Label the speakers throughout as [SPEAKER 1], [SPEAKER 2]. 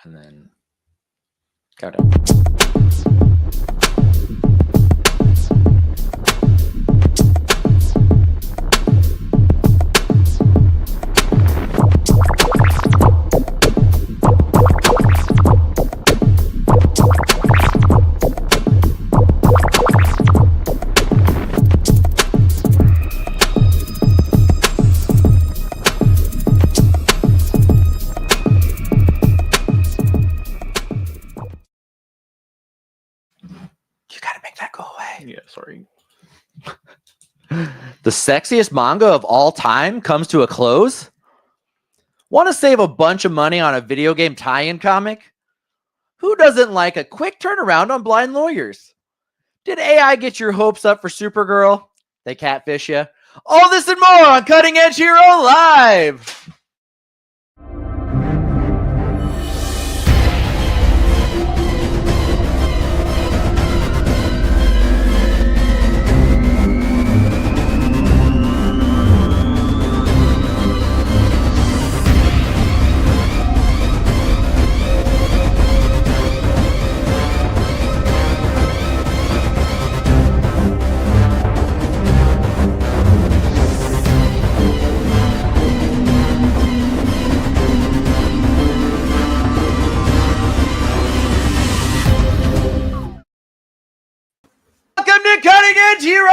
[SPEAKER 1] and then countdown.
[SPEAKER 2] Yeah, sorry.
[SPEAKER 1] The sexiest manga of all time comes to a close? Want to save a bunch of money on a video game tie-in comic? Who doesn't like a quick turnaround on Blind Lawyers? Did AI get your hopes up for Supergirl? They catfish you. All this and more on Cutting Edge Hero Live! Welcome to Cutting Edge Hero!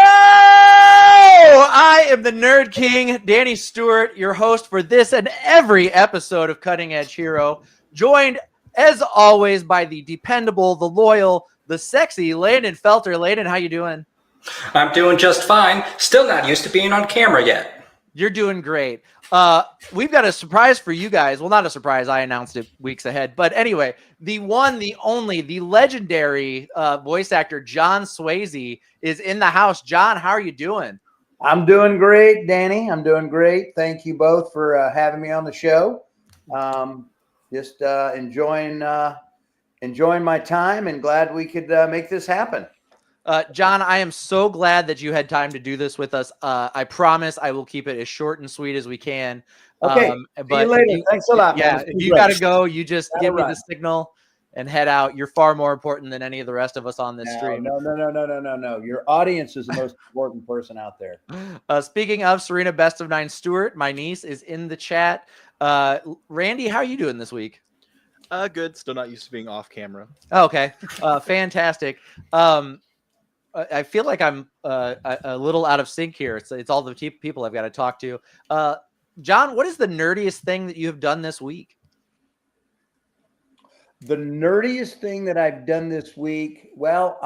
[SPEAKER 1] I am the Nerd King, Danny Stewart, your host for this and every episode of Cutting Edge Hero, joined, as always, by the dependable, the loyal, the sexy Landon Felter. Landon, how you doing?
[SPEAKER 3] I'm doing just fine. Still not used to being on camera yet.
[SPEAKER 1] You're doing great. We've got a surprise for you guys. Well, not a surprise. I announced it weeks ahead. But anyway, the one, the only, the legendary voice actor, John Swasey, is in the house. John, how are you doing?
[SPEAKER 4] I'm doing great, Danny. I'm doing great. Thank you both for having me on the show. Just enjoying my time and glad we could make this happen.
[SPEAKER 1] John, I am so glad that you had time to do this with us. I promise I will keep it as short and sweet as we can.
[SPEAKER 4] Okay.
[SPEAKER 1] But
[SPEAKER 4] see you later. Thanks a lot.
[SPEAKER 1] Yeah,
[SPEAKER 4] man.
[SPEAKER 1] if you got to go, you just give me
[SPEAKER 4] run.
[SPEAKER 1] the signal and head out. You're far more important than any of the rest of us on this stream.
[SPEAKER 4] No. Your audience is the most important person out there.
[SPEAKER 1] Speaking of Serena Best of Nine Stewart, my niece is in the chat. Randy, how are you doing this week?
[SPEAKER 2] Good. Still not used to being off camera.
[SPEAKER 1] Okay. Fantastic. I feel like I'm a little out of sync here. It's all the people I've got to talk to. John, what is the nerdiest thing that you have done this week?
[SPEAKER 4] The nerdiest thing that I've done this week, well,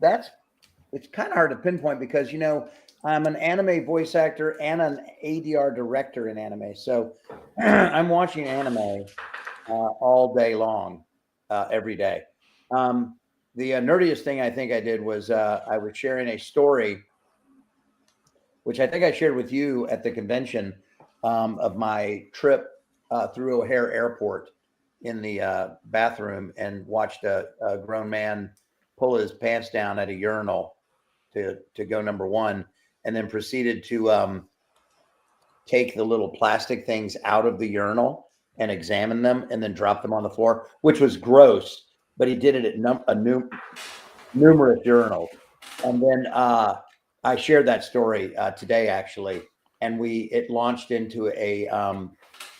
[SPEAKER 4] it's kind of hard to pinpoint because, you know, I'm an anime voice actor and an ADR director in anime. So I'm watching anime all day long, every day. The nerdiest thing I think I did was I was sharing a story, which I think I shared with you at the convention, of my trip through O'Hare Airport in the bathroom and watched a grown man pull his pants down at a urinal to go number one, and then proceeded to take the little plastic things out of the urinal and examine them and then drop them on the floor, which was gross. But he did it at numerous urinals. And then I shared that story today, actually, and it launched into a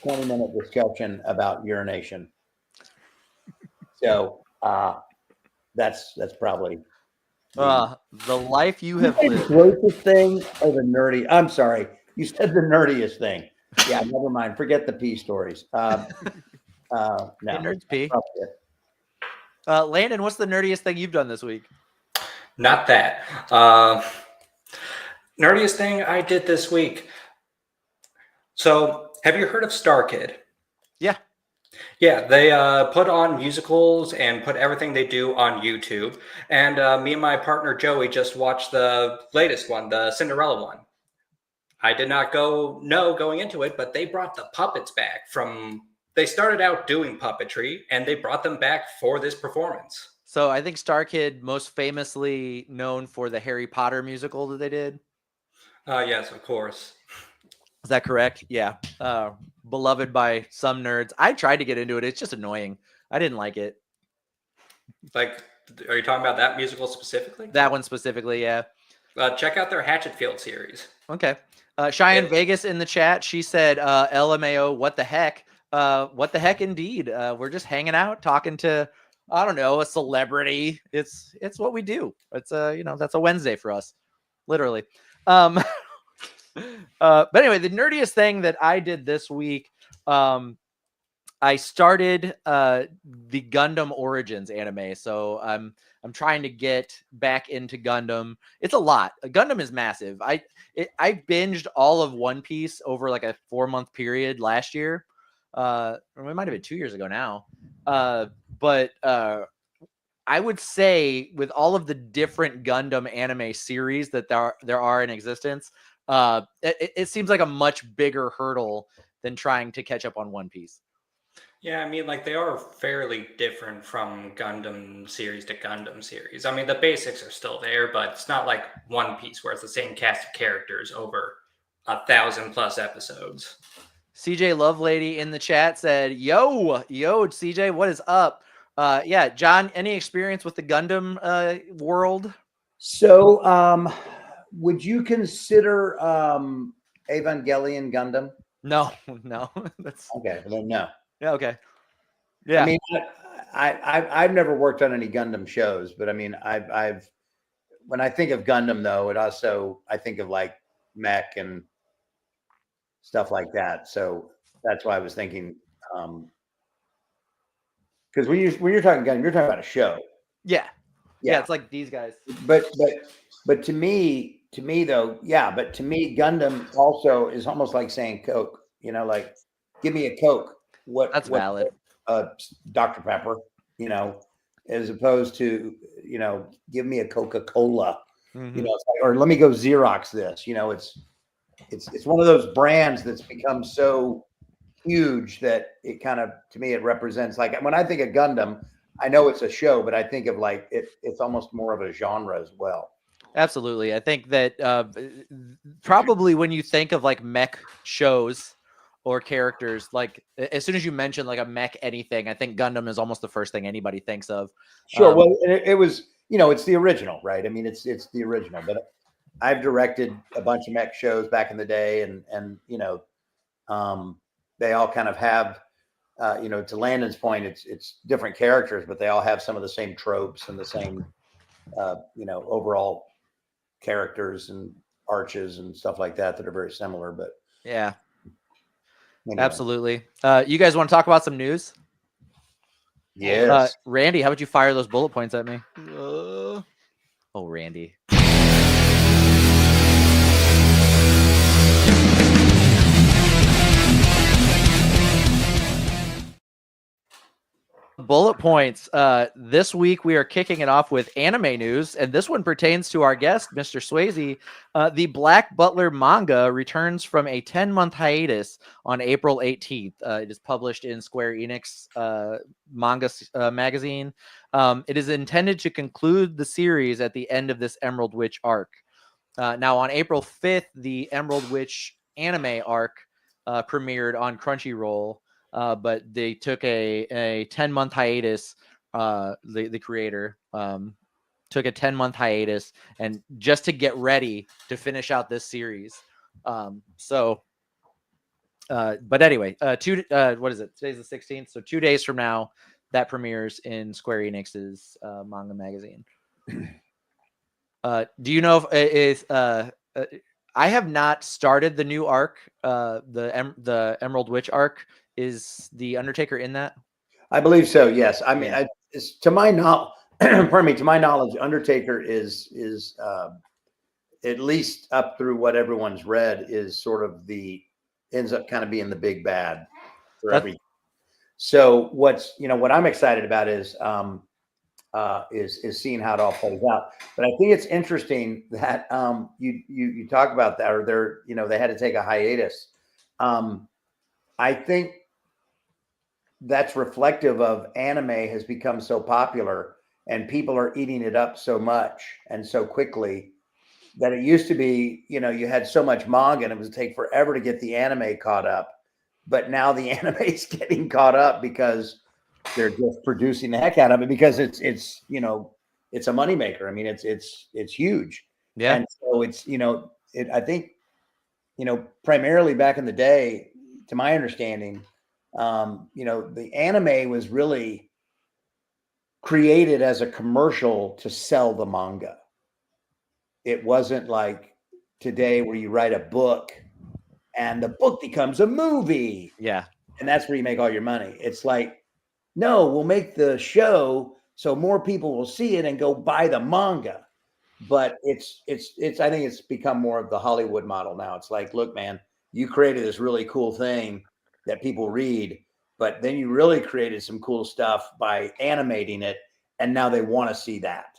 [SPEAKER 4] 20-minute discussion about urination. So that's probably
[SPEAKER 1] the life you have
[SPEAKER 4] the
[SPEAKER 1] lived.
[SPEAKER 4] grossest thing or the nerdy. I'm sorry, you said the nerdiest thing. Yeah, never mind. Forget the pee stories. No,
[SPEAKER 1] Hey, nerds pee.
[SPEAKER 4] probably it.
[SPEAKER 1] Landon, what's the nerdiest thing you've done this week?
[SPEAKER 3] Not that. Nerdiest thing I did this week. So, have you heard of Star Kid?
[SPEAKER 1] Yeah.
[SPEAKER 3] Yeah, they put on musicals and put everything they do on YouTube. And me and my partner Joey just watched the latest one, the Cinderella one. I did not know going into it, but they brought the puppets back from. They started out doing puppetry, and they brought them back for this performance.
[SPEAKER 1] So I think Star Kid, most famously known for the Harry Potter musical that they did.
[SPEAKER 3] Yes, of course.
[SPEAKER 1] Is that correct? Yeah. Beloved by some nerds. I tried to get into it. It's just annoying. I didn't like it.
[SPEAKER 3] Like, are you talking about that musical specifically?
[SPEAKER 1] That one specifically, yeah.
[SPEAKER 3] Check out their Hatchetfield series.
[SPEAKER 1] Okay. Cheyenne Vegas in the chat. She said, LMAO, what the heck? What the heck indeed. We're just hanging out, talking to, I don't know, a celebrity. It's what we do. It's that's a Wednesday for us. Literally. But anyway, the nerdiest thing that I did this week, I started the Gundam Origins anime. So I'm trying to get back into Gundam. It's a lot. Gundam is massive. I binged all of One Piece over like a 4-month period last year. Or it might have been 2 years ago now. But I would say with all of the different Gundam anime series that there are in existence, it seems like a much bigger hurdle than trying to catch up on One Piece.
[SPEAKER 3] Yeah, I mean, like, they are fairly different from Gundam series to Gundam series. I mean, the basics are still there, but it's not like One Piece where it's the same cast of characters over 1,000+ episodes.
[SPEAKER 1] CJ Lovelady in the chat said, yo, CJ, what is up? Yeah, John, any experience with the Gundam world?
[SPEAKER 4] So, would you consider Evangelion Gundam?
[SPEAKER 1] No. That's
[SPEAKER 4] Okay, well, no.
[SPEAKER 1] yeah, okay. Yeah.
[SPEAKER 4] I mean, I've never worked on any Gundam shows, but I mean, I've when I think of Gundam though, I think of like mech and stuff like that. So that's why I was thinking, because when you're talking Gundam, you're talking about a show.
[SPEAKER 1] Yeah, it's like these guys.
[SPEAKER 4] But to me though, yeah. But to me, Gundam also is almost like saying Coke. You know, like give me a Coke.
[SPEAKER 1] That's valid.
[SPEAKER 4] Dr. Pepper, as opposed to, give me a Coca-Cola,
[SPEAKER 1] Mm-hmm.
[SPEAKER 4] it's like, or let me go Xerox this, it's one of those brands that's become so huge that it kind of, to me, it represents, like when I think of Gundam, I know it's a show, but I think of like, it's almost more of a genre as well.
[SPEAKER 1] Absolutely. I think that probably when you think of like mech shows or characters, like as soon as you mention like a mech anything, I think Gundam is almost the first thing anybody thinks of.
[SPEAKER 4] Sure. Well, it was, it's the original, right? I mean, it's the original, but I've directed a bunch of mech shows back in the day, and they all kind of have, to Landon's point, it's different characters, but they all have some of the same tropes and the same, overall characters and arches and stuff like that are very similar. But
[SPEAKER 1] yeah.
[SPEAKER 4] anyway.
[SPEAKER 1] Absolutely. You guys want to talk about some news?
[SPEAKER 4] Yes.
[SPEAKER 1] Randy, how would you fire those bullet points at me?
[SPEAKER 2] Uh,
[SPEAKER 1] Oh, Randy. Bullet points. This week we are kicking it off with anime news, and this one pertains to our guest, Mr. Swasey. The Black Butler manga returns from a 10-month hiatus on April 18th. It is published in Square Enix manga magazine. It is intended to conclude the series at the end of this Emerald Witch arc. Now, on April 5th, the Emerald Witch anime arc premiered on Crunchyroll. But they took a 10-month hiatus. The creator took a 10-month hiatus, and just to get ready to finish out this series. But anyway, what is it? Today's the 16th, so 2 days from now, that premieres in Square Enix's manga magazine. Do you know if I have not started the new arc, the Emerald Witch arc? Is the Undertaker in that?
[SPEAKER 4] I believe so. Yes. I mean, to my knowledge, pardon me, to my knowledge, Undertaker is at least up through what everyone's read is sort of ends up kind of being the big bad for everything. So what I'm excited about is seeing how it all plays out. But I think it's interesting that you talk about that, or they had to take a hiatus. I think that's reflective of anime has become so popular and people are eating it up so much and so quickly that it used to be, you had so much manga and it would take forever to get the anime caught up. But now the anime is getting caught up because they're just producing the heck out of it because it's a moneymaker. I mean, it's huge.
[SPEAKER 1] Yeah.
[SPEAKER 4] And so it's, I think, primarily back in the day, to my understanding, the anime was really created as a commercial to sell the manga. It wasn't like today where you write a book and the book becomes a movie.
[SPEAKER 1] Yeah.
[SPEAKER 4] And that's where you make all your money. It's like, no, we'll make the show so more people will see it and go buy the manga. But it's I think it's become more of the Hollywood model now. It's like, look, man, you created this really cool thing that people read, but then you really created some cool stuff by animating it, and now they want to see that,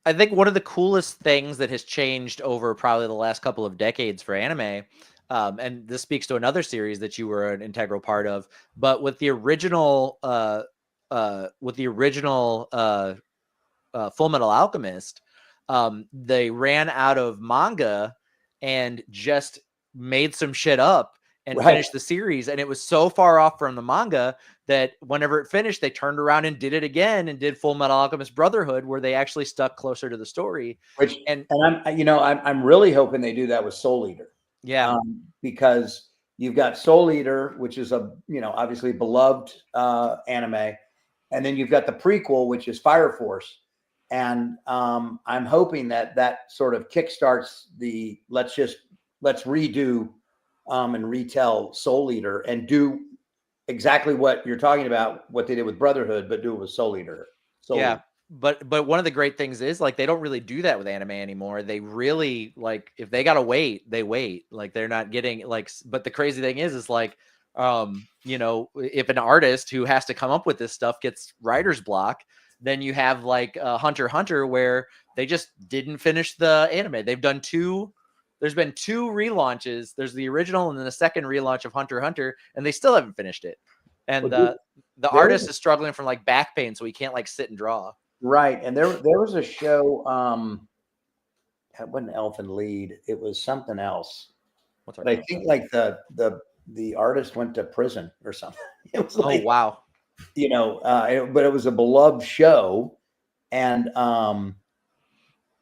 [SPEAKER 1] I think one of the coolest things that has changed over probably the last couple of decades for anime, and this speaks to another series that you were an integral part of, but with the original Full Metal Alchemist, they ran out of manga and just made some shit up and finished the series. And it was so far off from the manga that whenever it finished, they turned around and did it again and did Full Metal Alchemist Brotherhood, where they actually stuck closer to the story.
[SPEAKER 4] And I'm really hoping they do that with Soul Eater.
[SPEAKER 1] Yeah.
[SPEAKER 4] Because you've got Soul Eater, which is obviously beloved anime. And then you've got the prequel, which is Fire Force. And I'm hoping that sort of kickstarts the let's redo and retell Soul Eater and do exactly what you're talking about, what they did with Brotherhood, but do it with Soul Eater.
[SPEAKER 1] Eater. But one of the great things is, like, they don't really do that with anime anymore. They really, like, if they gotta wait, they wait. Like, they're not getting but the crazy thing is like, if an artist who has to come up with this stuff gets writer's block, then you have like Hunter x Hunter, where they just didn't finish the anime. They've done there's been 2 relaunches. There's the original and then the second relaunch of Hunter x Hunter, and they still haven't finished it. And the artist is struggling from like back pain, so he can't like sit and draw.
[SPEAKER 4] Right. And there was a show, it wasn't Elfin Lead, it was something else. But I think like the artist went to prison or something. It was like,
[SPEAKER 1] oh wow.
[SPEAKER 4] But it was a beloved show, and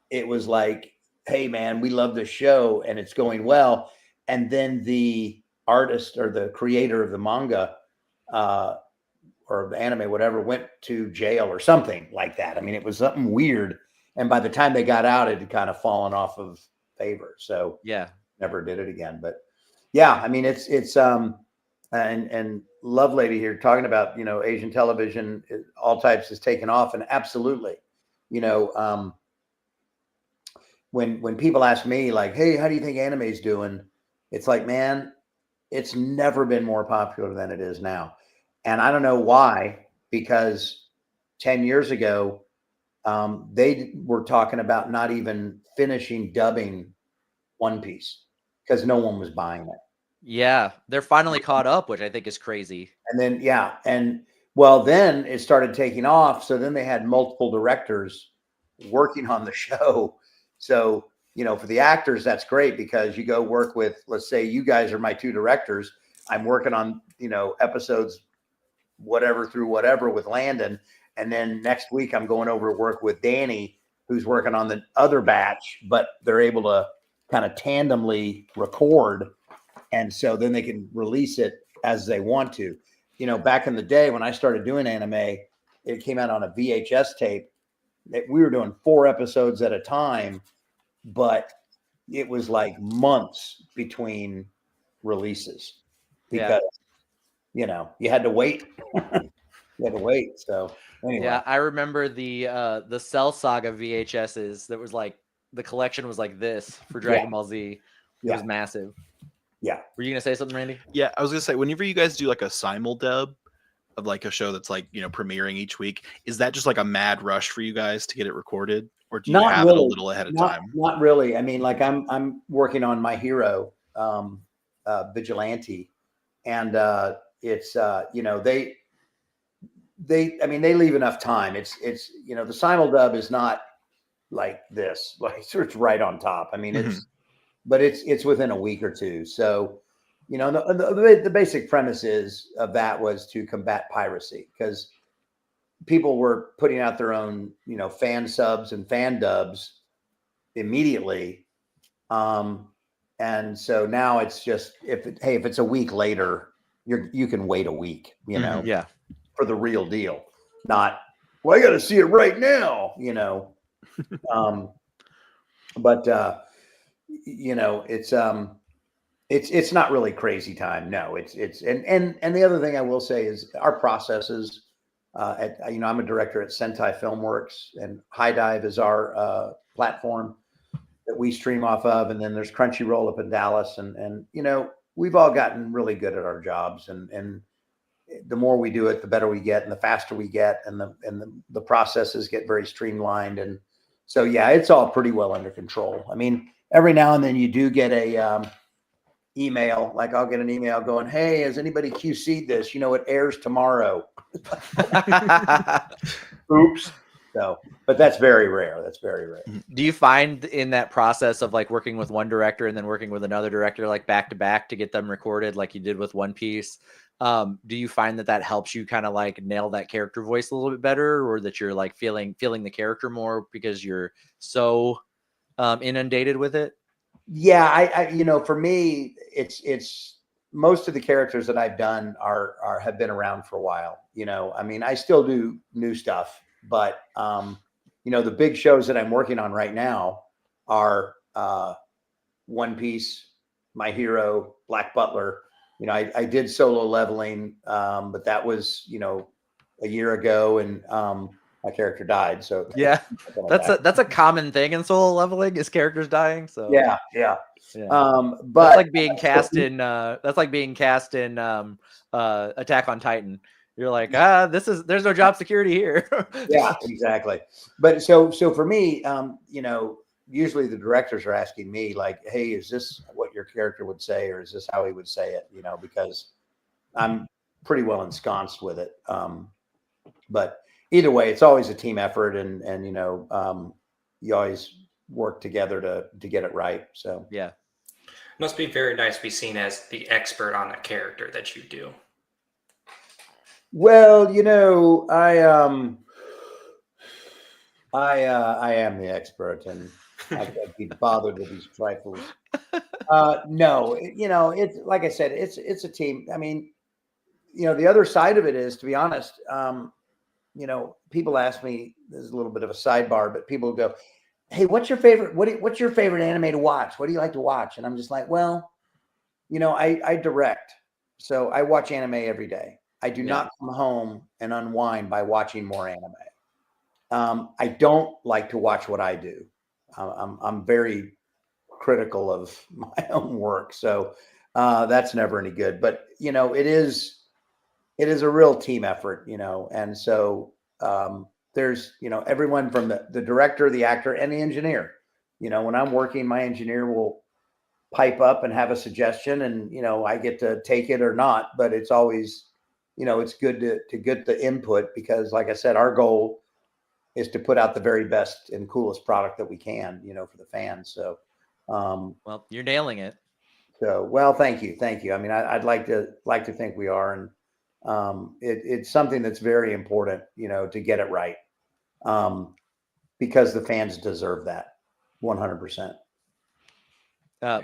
[SPEAKER 4] it was like, hey man, we love this show and it's going well. And then the artist or the creator of the manga or the anime, whatever, went to jail or something like that. I mean, it was something weird. And by the time they got out, it had kind of fallen off of favor. So
[SPEAKER 1] yeah,
[SPEAKER 4] never did it again. But yeah, I mean, it's and Love Lady here talking about, Asian television, all types is taken off. And absolutely, when people ask me like, hey, how do you think anime is doing? It's like, man, it's never been more popular than it is now. And I don't know why, because 10 years ago, they were talking about not even finishing dubbing One Piece because no one was buying it.
[SPEAKER 1] Yeah, they're finally caught up, which I think is crazy.
[SPEAKER 4] And then, then it started taking off. So then they had multiple directors working on the show. So, for the actors, that's great because you go work with, let's say you guys are my 2 directors. I'm working on, episodes, whatever through whatever with Landon. And then next week I'm going over to work with Danny, who's working on the other batch, but they're able to kind of tandemly record. And so then they can release it as they want to. Back in the day when I started doing anime, it came out on a VHS tape. We were doing 4 episodes at a time, but it was like months between releases because, you had to wait. You had to wait. So anyway.
[SPEAKER 1] Yeah, I remember the Cell Saga VHSs that was like, the collection was like this for Dragon Ball Z. It was massive.
[SPEAKER 4] Yeah.
[SPEAKER 1] Were you going to say something, Randy?
[SPEAKER 2] Yeah, I was going to say, whenever you guys do like a simuldub of like a show that's like, premiering each week, is that just like a mad rush for you guys to get it recorded? Or do you have it a little ahead of time?
[SPEAKER 4] Not really. I mean, like I'm working on My Hero, Vigilante, and it's they leave enough time. It's the simuldub is not like this, like so it's right on top. I mean, but it's within a week or two. So, you know, the basic premise of that was to combat piracy because people were putting out their own, you know, fan subs and fan dubs immediately. And so now it's just if it's a week later, you can wait a week, you know,
[SPEAKER 1] Yeah.
[SPEAKER 4] for the real deal. Not, well, I got to see it right now, you know. But you know, it's not really crazy time. No, it's and the other thing I will say is our processes. You know, I'm a director at Sentai Filmworks, and High Dive is our platform that we stream off of, and then there's Crunchyroll up in Dallas, and you know, we've all gotten really good at our jobs, and the more we do it, the better we get, and the faster we get, and the processes get very streamlined, and so yeah, it's all pretty well under control. I mean, every now and then you do get a email, like I'll get an email going, "Hey, has anybody QC'd this? You know, it airs tomorrow." Oops. So, but that's very rare. That's very rare.
[SPEAKER 1] Do you find in that process of like working with one director and then working with another director, like back to back to get them recorded, like you did with One Piece? Do you find that helps you kind of like nail that character voice a little bit better, or that you're like feeling the character more because you're so inundated with it?
[SPEAKER 4] Yeah, I you know, for me, it's most of the characters that I've done have been around for a while. You know, I mean, I still do new stuff, but you know, the big shows that I'm working on right now are One Piece, My Hero, Black Butler. You know, I did Solo Leveling, but that was, you know, a year ago, and my character died. So
[SPEAKER 1] yeah, that's a common thing in Solo Leveling is characters dying. So
[SPEAKER 4] yeah.
[SPEAKER 1] But that's like being cast in Attack on Titan. You're like, there's no job security here.
[SPEAKER 4] Yeah, exactly. But so for me, you know, usually the directors are asking me like, "Hey, is this what your character would say, or is this how he would say it?" You know, because I'm pretty well ensconced with it. But either way, it's always a team effort, and you know, you always work together to get it right. So
[SPEAKER 1] yeah,
[SPEAKER 3] must be very nice to be seen as the expert on the character that you do.
[SPEAKER 4] Well, you know, I am the expert, and I can't be bothered with these trifles. No, you know, it's like I said, it's a team. I mean, you know, the other side of it is, to be honest, you know, people ask me. This is a little bit of a sidebar, but people go, "Hey, what's your favorite? What's your favorite anime to watch? What do you like to watch?" And I'm just like, well, you know, I direct, so I watch anime every day. I do not come home and unwind by watching more anime. I don't like to watch what I do. I'm very critical of my own work, so that's never any good. But you know, it is a real team effort, you know, and so there's, you know, everyone from the director, the actor, and the engineer. You know, when I'm working, my engineer will pipe up and have a suggestion, and you know, I get to take it or not. But it's always, you know, it's good to get the input because, like I said, our goal is to put out the very best and coolest product that we can, you know, for the fans. So,
[SPEAKER 1] well, you're nailing it.
[SPEAKER 4] So, well, thank you. I mean, I'd like to think we are, and it's something that's very important, you know, to get it right, because the fans deserve that, 100%.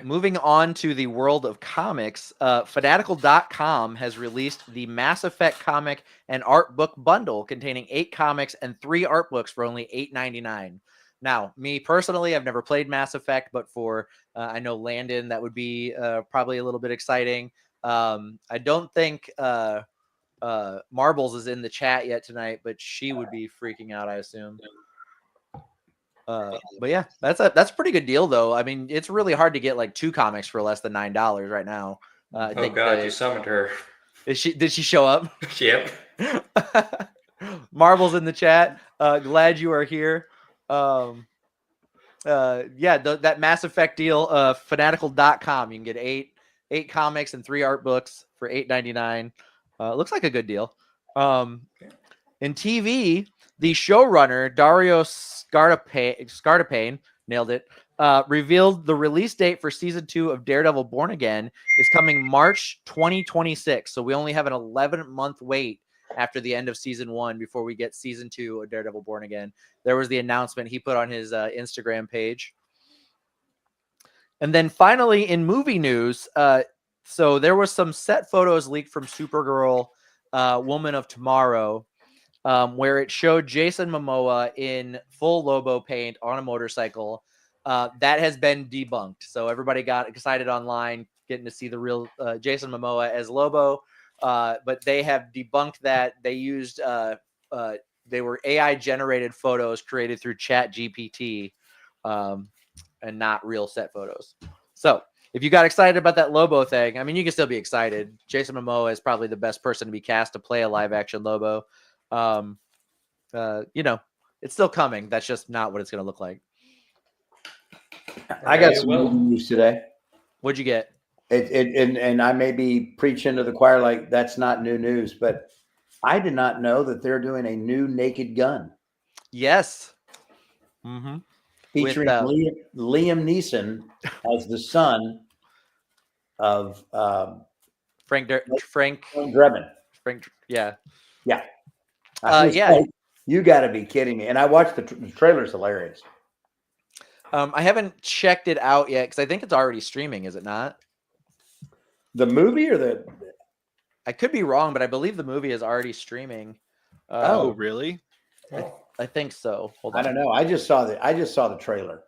[SPEAKER 1] Moving on to the world of comics, Fanatical.com has released the Mass Effect comic and art book bundle containing 8 comics and 3 art books for only $8.99. Now, me personally, I've never played Mass Effect, but for I know Landon, that would be probably a little bit exciting. I don't think Marbles is in the chat yet tonight, but she would be freaking out, I assume. But yeah, that's a pretty good deal, though. I mean, it's really hard to get like 2 comics for less than $9 right now.
[SPEAKER 3] Oh God, you summoned her.
[SPEAKER 1] Did she show up?
[SPEAKER 3] Yep.
[SPEAKER 1] Marvel's in the chat. Glad you are here. Yeah, that Mass Effect deal, Fanatical.com. You can get 8 comics and 3 art books for $8.99. Looks like a good deal. In TV, the showrunner Dario Scartapane nailed it. Revealed the release date for season 2 of Daredevil Born Again is coming March 2026. So we only have an 11-month wait after the end of season 1 before we get season 2 of Daredevil Born Again. There was the announcement he put on his Instagram page. And then finally, in movie news, so there was some set photos leaked from Supergirl, Woman of Tomorrow, where it showed Jason Momoa in full Lobo paint on a motorcycle. That has been debunked. So everybody got excited online, getting to see the real Jason Momoa as Lobo. But they have debunked that. They used they were AI generated photos created through Chat GPT, and not real set photos. So if you got excited about that Lobo thing, I mean, you can still be excited. Jason Momoa is probably the best person to be cast to play a live action Lobo. You know, it's still coming. That's just not what it's going to look like.
[SPEAKER 4] I got some movie news today.
[SPEAKER 1] What'd you get?
[SPEAKER 4] And I may be preaching to the choir like that's not new news, but I did not know that they're doing a new Naked Gun.
[SPEAKER 1] Yes. Mm-hmm.
[SPEAKER 4] Featuring Liam Neeson as the son of
[SPEAKER 1] Frank
[SPEAKER 4] Drebin.
[SPEAKER 1] Yeah.
[SPEAKER 4] Yeah.
[SPEAKER 1] Yeah.
[SPEAKER 4] You got to be kidding me. And I watched the trailer's hilarious.
[SPEAKER 1] I haven't checked it out yet because I think it's already streaming, is it not?
[SPEAKER 4] The movie or the?
[SPEAKER 1] I could be wrong, but I believe the movie is already streaming.
[SPEAKER 2] Oh, really?
[SPEAKER 1] I think so. Hold on.
[SPEAKER 4] I don't know. I just saw the trailer.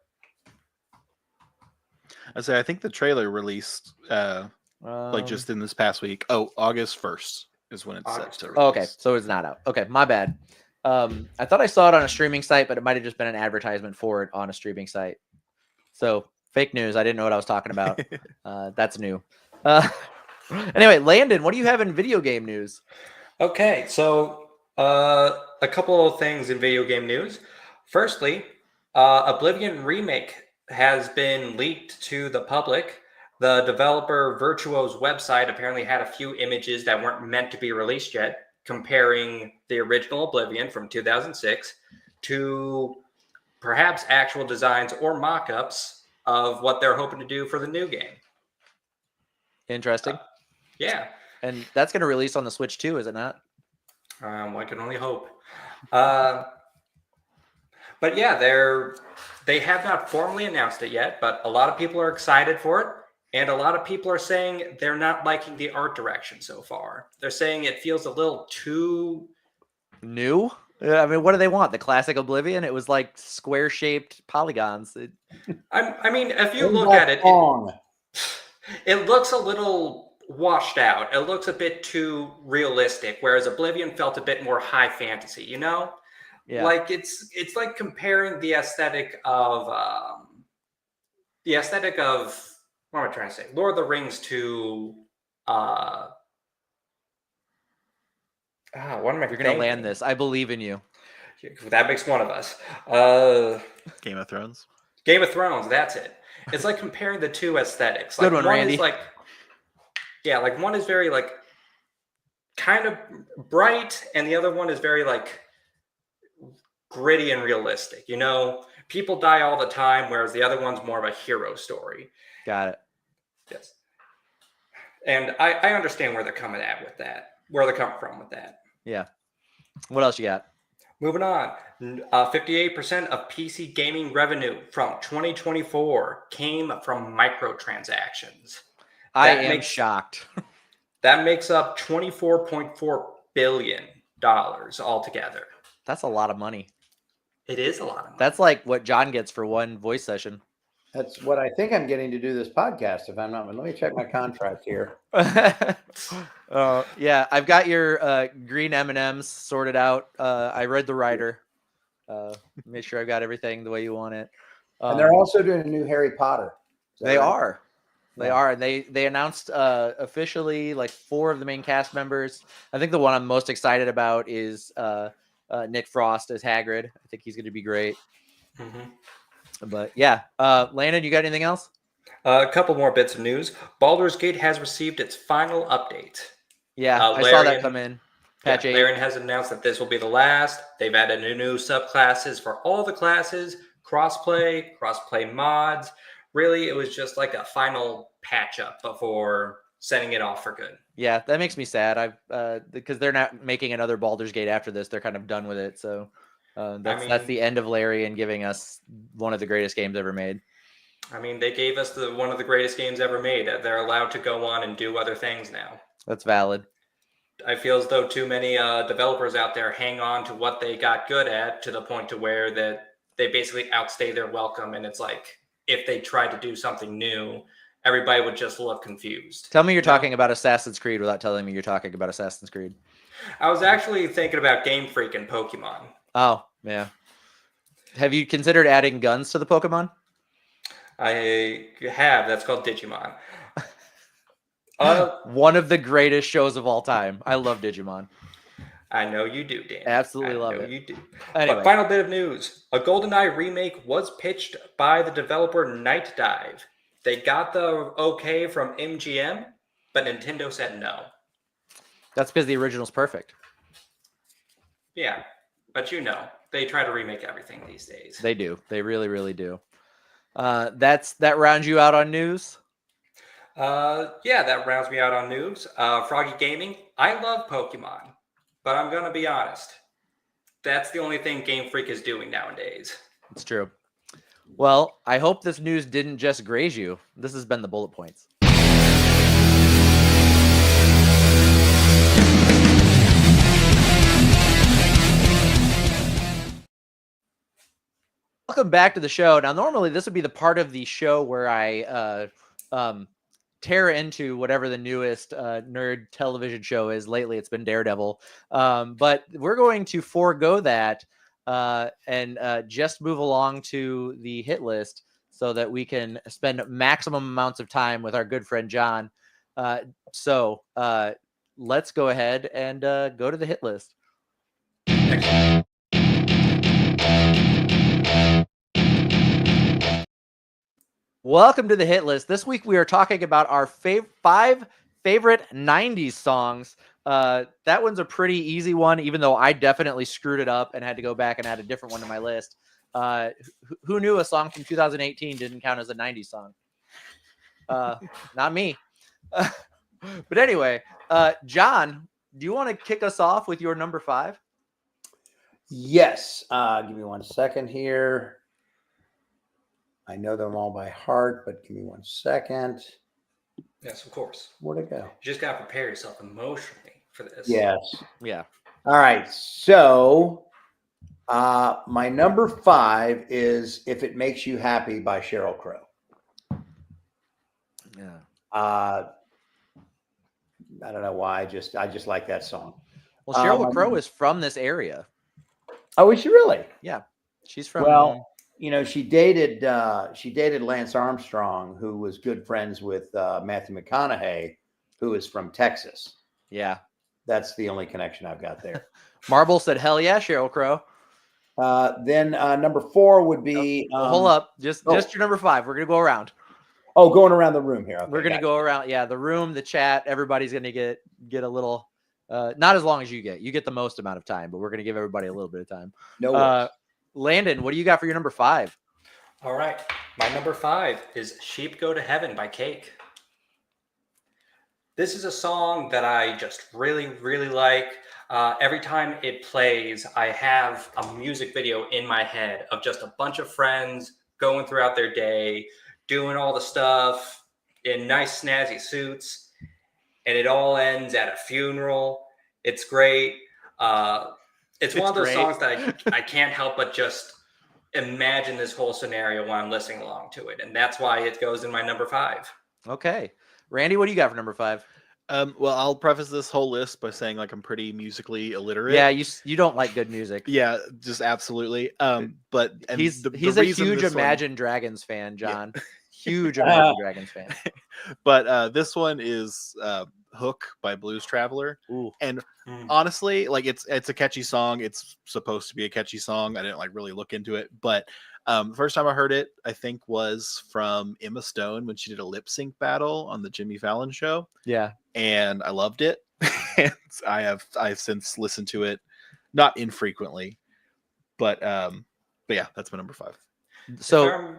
[SPEAKER 2] I think the trailer released like just in this past week. Oh, August 1st is when it's set to release.
[SPEAKER 1] Okay, so it's not out. Okay, my bad. I thought I saw it on a streaming site, but it might have just been an advertisement for it on a streaming site. So fake news. I didn't know what I was talking about. That's new. Anyway, Landon, what do you have in video game news?
[SPEAKER 3] Okay, so a couple of things in video game news. Firstly, Oblivion Remake has been leaked to the public. The developer Virtuo's website apparently had a few images that weren't meant to be released yet, comparing the original Oblivion from 2006 to perhaps actual designs or mock-ups of what they're hoping to do for the new game.
[SPEAKER 1] Interesting.
[SPEAKER 3] Yeah.
[SPEAKER 1] And that's going to release on the Switch too, is it not?
[SPEAKER 3] I can only hope. But yeah, they have not formally announced it yet, but a lot of people are excited for it. And a lot of people are saying they're not liking the art direction so far. They're saying it feels a little too
[SPEAKER 1] new. I mean, what do they want? The classic Oblivion? It was like square-shaped polygons.
[SPEAKER 3] I mean, if you look at it, it looks a little washed out. It looks a bit too realistic, whereas Oblivion felt a bit more high fantasy, you know?
[SPEAKER 1] Yeah.
[SPEAKER 3] Like it's like comparing the aesthetic of what am I trying to say? Lord of the Rings to what am I?
[SPEAKER 1] You're gonna land this. I believe in you.
[SPEAKER 3] That makes one of us.
[SPEAKER 2] Game of Thrones.
[SPEAKER 3] Game of Thrones. That's it. It's like comparing the two aesthetics.
[SPEAKER 1] Good
[SPEAKER 3] like
[SPEAKER 1] one, Randy.
[SPEAKER 3] Is like, yeah, like one is very like kind of bright, and the other one is very like gritty and realistic. You know, people die all the time, whereas the other one's more of a hero story.
[SPEAKER 1] Got it.
[SPEAKER 3] Yes. And I understand where they're coming at with that. Where they're coming from with that.
[SPEAKER 1] Yeah. What else you got?
[SPEAKER 3] Moving on. 58% of PC gaming revenue from 2024 came from microtransactions.
[SPEAKER 1] I am shocked.
[SPEAKER 3] That makes up $24.4 billion altogether.
[SPEAKER 1] That's a lot of money.
[SPEAKER 3] It is a lot of money.
[SPEAKER 1] That's like what John gets for one voice session.
[SPEAKER 4] That's what I think I'm getting to do this podcast, if I'm not. Let me check my contract here.
[SPEAKER 1] Yeah, I've got your green M&Ms sorted out. I read the writer. Make sure I've got everything the way you want it.
[SPEAKER 4] And they're also doing a new Harry Potter.
[SPEAKER 1] They are. They are. And they announced officially like 4 of the main cast members. I think the one I'm most excited about is Nick Frost as Hagrid. I think he's going to be great.
[SPEAKER 3] Mm-hmm.
[SPEAKER 1] But yeah, Landon, you got anything else?
[SPEAKER 3] A couple more bits of news. Baldur's Gate has received its final update.
[SPEAKER 1] Yeah, I saw that come in. Patch 8.
[SPEAKER 3] Larian has announced that this will be the last. They've added new subclasses for all the classes, crossplay mods. Really, it was just like a final patch up before sending it off for good.
[SPEAKER 1] Yeah, that makes me sad. Because they're not making another Baldur's Gate after this. They're kind of done with it. So that's the end of Larian giving us one of the greatest games ever made.
[SPEAKER 3] I mean, they gave us one of the greatest games ever made. They're allowed to go on and do other things now.
[SPEAKER 1] That's valid.
[SPEAKER 3] I feel as though too many developers out there hang on to what they got good at to the point to where that they basically outstay their welcome. And it's like, if they tried to do something new, everybody would just look confused.
[SPEAKER 1] Tell me you're talking about Assassin's Creed without telling me you're talking about Assassin's Creed.
[SPEAKER 3] I was actually thinking about Game Freak and Pokemon.
[SPEAKER 1] Oh, yeah. Have you considered adding guns to the Pokemon?
[SPEAKER 3] I have. That's called Digimon.
[SPEAKER 1] One of the greatest shows of all time. I love Digimon.
[SPEAKER 3] I know you do, Dan.
[SPEAKER 1] Absolutely love it.
[SPEAKER 3] You do.
[SPEAKER 1] Anyway.
[SPEAKER 3] But final bit of news. A GoldenEye remake was pitched by the developer Night Dive. They got the okay from MGM, but Nintendo said no. That's
[SPEAKER 1] because the original's perfect.
[SPEAKER 3] Yeah, but they try to remake everything these days.
[SPEAKER 1] They do. They really, really do. That rounds you out on news?
[SPEAKER 3] Yeah, that rounds me out on news. Froggy Gaming, I love Pokemon, but I'm going to be honest. That's the only thing Game Freak is doing nowadays.
[SPEAKER 1] It's true. Well, I hope this news didn't just graze you. This has been the bullet points. Welcome back to the show. Now, normally this would be the part of the show where I tear into whatever the newest nerd television show is. Lately, it's been Daredevil. But we're going to forego that and just move along to the hit list so that we can spend maximum amounts of time with our good friend John. So let's go ahead and go to the hit list. Welcome to the hit list. This week we are talking about our 5 favorite 90s songs. That one's a pretty easy one, even though I definitely screwed it up and had to go back and add a different one to my list. Who knew a song from 2018 didn't count as a 90s song? Not me. But anyway, John, do you want to kick us off with your number 5?
[SPEAKER 4] Yes. Give me 1 second here. I know them all by heart, but give me 1 second.
[SPEAKER 3] Yes, of course.
[SPEAKER 4] Where'd it go?
[SPEAKER 3] You just got to prepare yourself emotionally for this.
[SPEAKER 4] Yes.
[SPEAKER 1] Yeah.
[SPEAKER 4] All right. So my number 5 is If It Makes You Happy by Sheryl Crow.
[SPEAKER 1] Yeah.
[SPEAKER 4] I don't know why. I just like that song.
[SPEAKER 1] Well, Sheryl Crow is from this area.
[SPEAKER 4] Oh, is she really?
[SPEAKER 1] Yeah. She's from
[SPEAKER 4] she dated Lance Armstrong, who was good friends with Matthew McConaughey, who is from Texas.
[SPEAKER 1] Yeah.
[SPEAKER 4] That's the only connection I've got there.
[SPEAKER 1] Marble said, hell yeah, Sheryl Crow.
[SPEAKER 4] Then number 4 would be...
[SPEAKER 1] hold up. Just your number 5. We're going to go around.
[SPEAKER 4] Oh, going around the room here. Okay,
[SPEAKER 1] we're going to go around. Yeah, the room, the chat. Everybody's going to get a little... not as long as you get. You get the most amount of time, but we're going to give everybody a little bit of time.
[SPEAKER 4] No worries.
[SPEAKER 1] Landon, what do you got for your number 5?
[SPEAKER 3] All right. My number 5 is Sheep Go to Heaven by Cake. This is a song that I just really, really like. Every time it plays, I have a music video in my head of just a bunch of friends going throughout their day, doing all the stuff in nice, snazzy suits, and it all ends at a funeral. It's great. It's one of those songs that I can't help but just imagine this whole scenario when I'm listening along to it. And that's why it goes in my number 5.
[SPEAKER 1] Okay. Randy, what do you got for number 5?
[SPEAKER 2] Well, I'll preface this whole list by saying like I'm pretty musically illiterate.
[SPEAKER 1] Yeah, you don't like good music.
[SPEAKER 2] Yeah, just absolutely. But
[SPEAKER 1] he's a huge Imagine Dragons fan, John. Yeah. Huge Imagine Dragons fan.
[SPEAKER 2] But this one is Hook by Blues Traveler.
[SPEAKER 1] Ooh.
[SPEAKER 2] And honestly, like it's a catchy song. It's supposed to be a catchy song. I didn't like really look into it, but the first time I heard it, I think was from Emma Stone when she did a lip sync battle on the Jimmy Fallon show.
[SPEAKER 1] Yeah.
[SPEAKER 2] And I loved it. and I've since listened to it, not infrequently, but yeah, that's my number 5.
[SPEAKER 1] So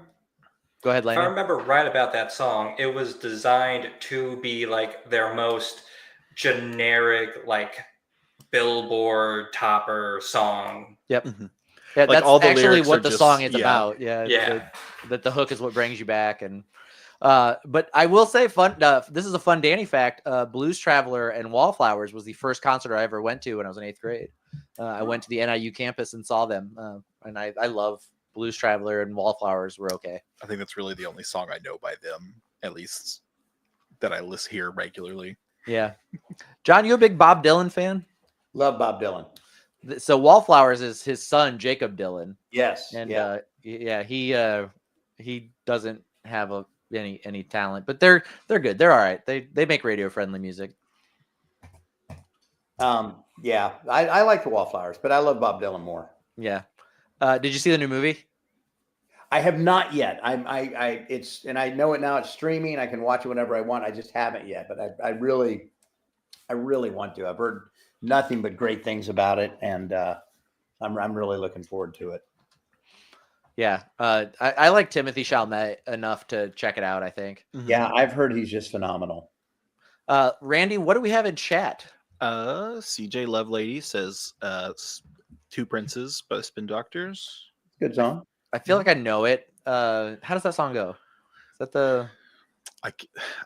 [SPEAKER 1] go ahead,
[SPEAKER 3] If I
[SPEAKER 1] Landon.
[SPEAKER 3] remember right about that song, it was designed to be like their most generic, like Billboard topper song.
[SPEAKER 1] Yep.
[SPEAKER 2] Mhm.
[SPEAKER 1] Yeah,
[SPEAKER 2] Like,
[SPEAKER 1] that's
[SPEAKER 2] all the
[SPEAKER 1] actually
[SPEAKER 2] lyrics
[SPEAKER 1] what
[SPEAKER 2] are
[SPEAKER 1] the
[SPEAKER 2] just-
[SPEAKER 1] song is
[SPEAKER 2] yeah.
[SPEAKER 1] about. Yeah.
[SPEAKER 3] Yeah.
[SPEAKER 1] That the hook is what brings you back. And but I will say, this is a fun Danny fact. Blues Traveler and Wallflowers was the first concert I ever went to when I was in 8th grade. I went to the NIU campus and saw them, and I love Blues Traveler and Wallflowers were okay.
[SPEAKER 2] I think that's really the only song I know by them, at least that I listen here regularly.
[SPEAKER 1] Yeah. John, you a big Bob Dylan fan?
[SPEAKER 4] Love Bob Dylan.
[SPEAKER 1] So Wallflowers is his son Jacob Dylan,
[SPEAKER 4] Yes.
[SPEAKER 1] and
[SPEAKER 4] yeah.
[SPEAKER 1] he doesn't have any talent, but they're good. They're all right. They make radio friendly music.
[SPEAKER 4] Yeah. I like the Wallflowers, but I love Bob Dylan more.
[SPEAKER 1] Yeah. Did you see the new movie?
[SPEAKER 4] I have not yet. And I know it now. It's streaming. I can watch it whenever I want. I just haven't yet, but I really want to. I've heard nothing but great things about it, and I'm really looking forward to it.
[SPEAKER 1] Yeah. I like Timothy Chalamet enough to check it out, I think.
[SPEAKER 4] Yeah, I've heard he's just phenomenal.
[SPEAKER 1] Randy, what do we have in chat?
[SPEAKER 2] CJ Lovelady says Two Princes by the Spin Doctors.
[SPEAKER 4] Good song.
[SPEAKER 1] I feel like I know it. How does that song go? Is that the...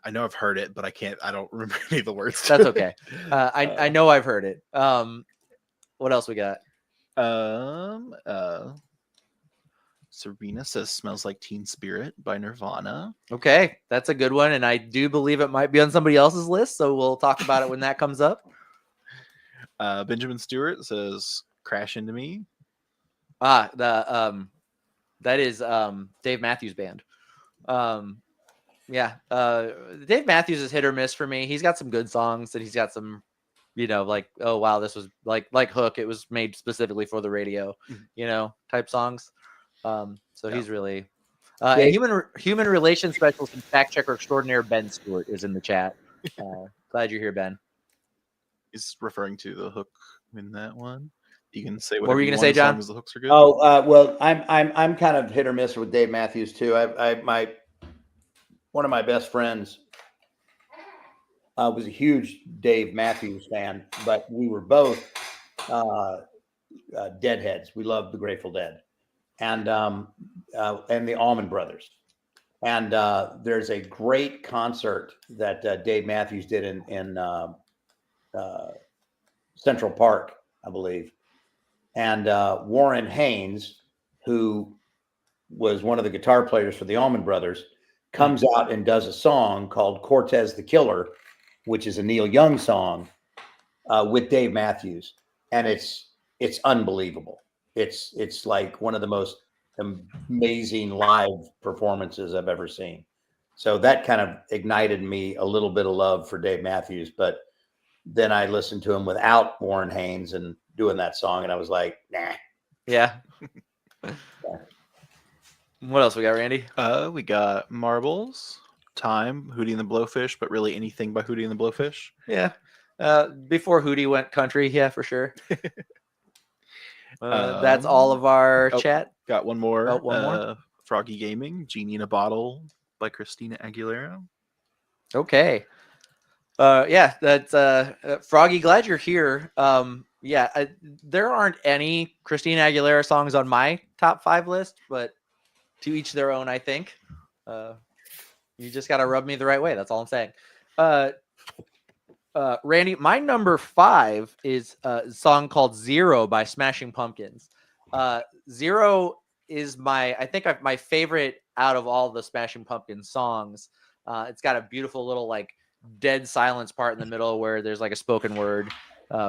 [SPEAKER 2] I know I've heard it, but I don't remember any of the words.
[SPEAKER 1] That's okay. I know I've heard it. What else we got?
[SPEAKER 2] Serena says Smells Like Teen Spirit by Nirvana.
[SPEAKER 1] Okay, that's a good one, and I do believe it might be on somebody else's list, so we'll talk about it when that comes up.
[SPEAKER 2] Benjamin Stewart says Crash Into Me.
[SPEAKER 1] That is Dave Matthews Band. Yeah, Dave Matthews is hit or miss for me. He's got some good songs, and he's got some, like, oh wow, this was like Hook. It was made specifically for the radio, type songs. So
[SPEAKER 2] Yeah.
[SPEAKER 1] he's really human relations specialist and fact checker extraordinaire Ben Stewart is in the chat. Glad you're here, Ben.
[SPEAKER 2] He's referring to the hook in that one. You can say
[SPEAKER 1] What were you
[SPEAKER 2] going
[SPEAKER 1] gonna
[SPEAKER 2] to
[SPEAKER 1] say, John?
[SPEAKER 2] As the hooks are good.
[SPEAKER 4] Oh, well, I'm kind of hit or miss with Dave Matthews too. One of my best friends was a huge Dave Matthews fan, but we were both Deadheads. We loved the Grateful Dead and the Allman Brothers. And there's a great concert that Dave Matthews did in Central Park, I believe. And Warren Haynes, who was one of the guitar players for the Allman Brothers, comes out and does a song called Cortez the Killer, which is a Neil Young song with Dave Matthews. And it's unbelievable. It's like one of the most amazing live performances I've ever seen. So that kind of ignited me a little bit of love for Dave Matthews. But then I listened to him without Warren Haynes and doing that song, and I was like, nah.
[SPEAKER 1] Yeah. What else we got, Randy?
[SPEAKER 2] We got Marbles, Time, Hootie and the Blowfish, but really anything by Hootie and the Blowfish.
[SPEAKER 1] Yeah. Before Hootie went country, yeah, for sure. That's all of our chat.
[SPEAKER 2] Got one more.
[SPEAKER 1] Oh, one more.
[SPEAKER 2] Froggy Gaming, Genie in a Bottle by Christina Aguilera.
[SPEAKER 1] Okay. Yeah, that's Froggy. Glad you're here. There aren't any Christina Aguilera songs on my top 5 list, but to each their own, I think. You just got to rub me the right way. That's all I'm saying. Randy, my number 5 is a song called Zero by Smashing Pumpkins. Zero is my favorite out of all the Smashing Pumpkins songs. It's got a beautiful little like dead silence part in the middle where there's like a spoken word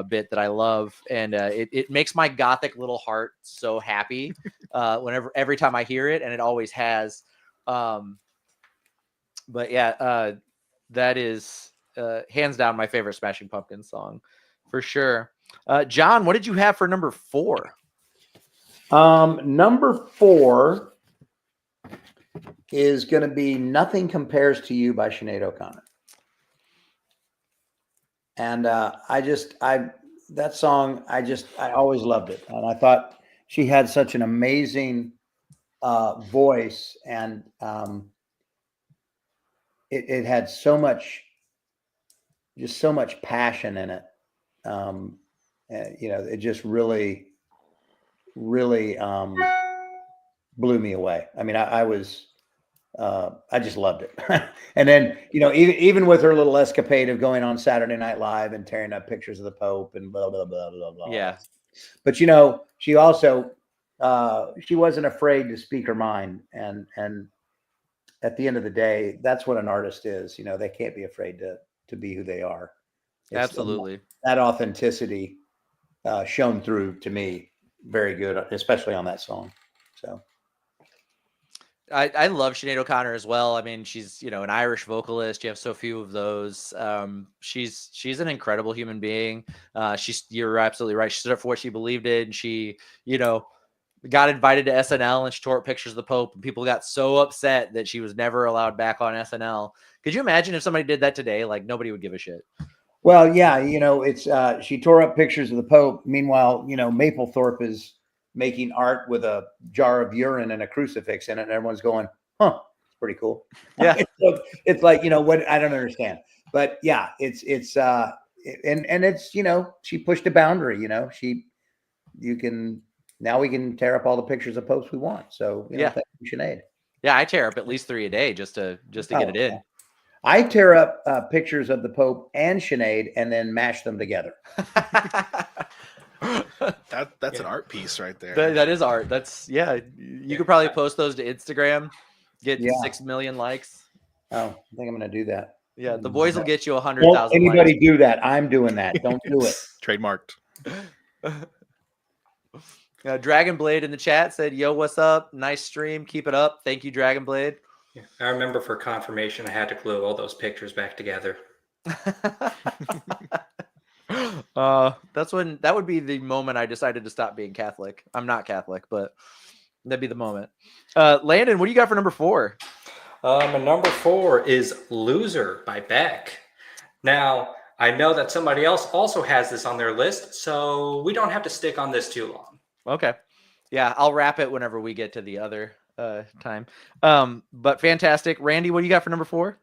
[SPEAKER 1] bit that I love, and it makes my gothic little heart so happy every time I hear it, and it always has. But yeah, that is hands down my favorite Smashing Pumpkins song for sure. John, what did you have for number 4?
[SPEAKER 4] Number 4 is going to be Nothing Compares to You by Sinead O'Connor. And that song, I always loved it. And I thought she had such an amazing voice, and it had so much passion in it. It just really, really blew me away. I mean, I just loved it. And then, even with her little escapade of going on Saturday Night Live and tearing up pictures of the Pope and blah, blah, blah, blah, blah.
[SPEAKER 1] Yeah.
[SPEAKER 4] But, she also, she wasn't afraid to speak her mind. And at the end of the day, that's what an artist is. They can't be afraid to be who they are.
[SPEAKER 1] Absolutely.
[SPEAKER 4] That authenticity shone through to me very good, especially on that song. So.
[SPEAKER 1] I love Sinead O'Connor as well. I mean, she's, an Irish vocalist. You have so few of those. She's an incredible human being. You're absolutely right. She stood up for what she believed in. She, got invited to SNL and she tore up pictures of the Pope, and people got so upset that she was never allowed back on SNL. Could you imagine if somebody did that today? Like, nobody would give a shit.
[SPEAKER 4] Well, yeah, it's she tore up pictures of the Pope. Meanwhile, Mapplethorpe is making art with a jar of urine and a crucifix in it, and everyone's going, "Huh, it's pretty cool."
[SPEAKER 1] Yeah.
[SPEAKER 4] So it's like, what, I don't understand, but yeah, it's and it's, she pushed a boundary. Now we can tear up all the pictures of popes we want. So
[SPEAKER 1] Yeah.
[SPEAKER 4] thank you, Sinead.
[SPEAKER 1] Yeah, I tear up at least 3 a day just to get it in.
[SPEAKER 4] I tear up pictures of the Pope and Sinead and then mash them together.
[SPEAKER 2] That's an art piece right there.
[SPEAKER 1] That is art. You could probably post those to Instagram, get 6 million likes.
[SPEAKER 4] Oh, I think I'm going to do that.
[SPEAKER 1] Yeah, the boys will get you 100,000 likes.
[SPEAKER 4] Anybody do that? I'm doing that. Don't do it.
[SPEAKER 2] Trademarked.
[SPEAKER 1] Dragon Blade in the chat said, "Yo, what's up? Nice stream. Keep it up. Thank you, Dragon Blade."
[SPEAKER 3] Yeah, I remember for confirmation, I had to glue all those pictures back together.
[SPEAKER 1] That would be the moment I decided to stop being Catholic. I'm not Catholic, but that'd be the moment. Landon, what do you got for number 4?
[SPEAKER 3] My number 4 is "Loser" by Beck. Now, I know that somebody else also has this on their list, so we don't have to stick on this too long.
[SPEAKER 1] Okay. Yeah, I'll wrap it whenever we get to the other time. But fantastic. Randy, what do you got for number 4?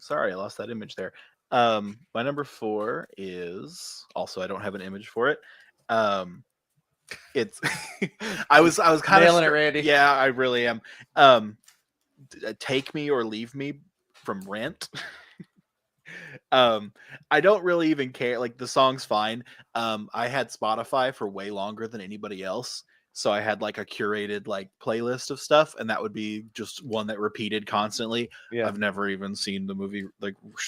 [SPEAKER 2] Sorry, I lost that image there. My number 4 is also, I don't have an image for it. It's I was kind of
[SPEAKER 1] nailing it, Randy.
[SPEAKER 2] Yeah, I really am. "Take Me or Leave Me" from Rent. I don't really even care. Like, the song's fine. I had Spotify for way longer than anybody else, so I had like a curated like playlist of stuff, and that would be just one that repeated constantly.
[SPEAKER 1] Yeah.
[SPEAKER 2] I've never even seen the movie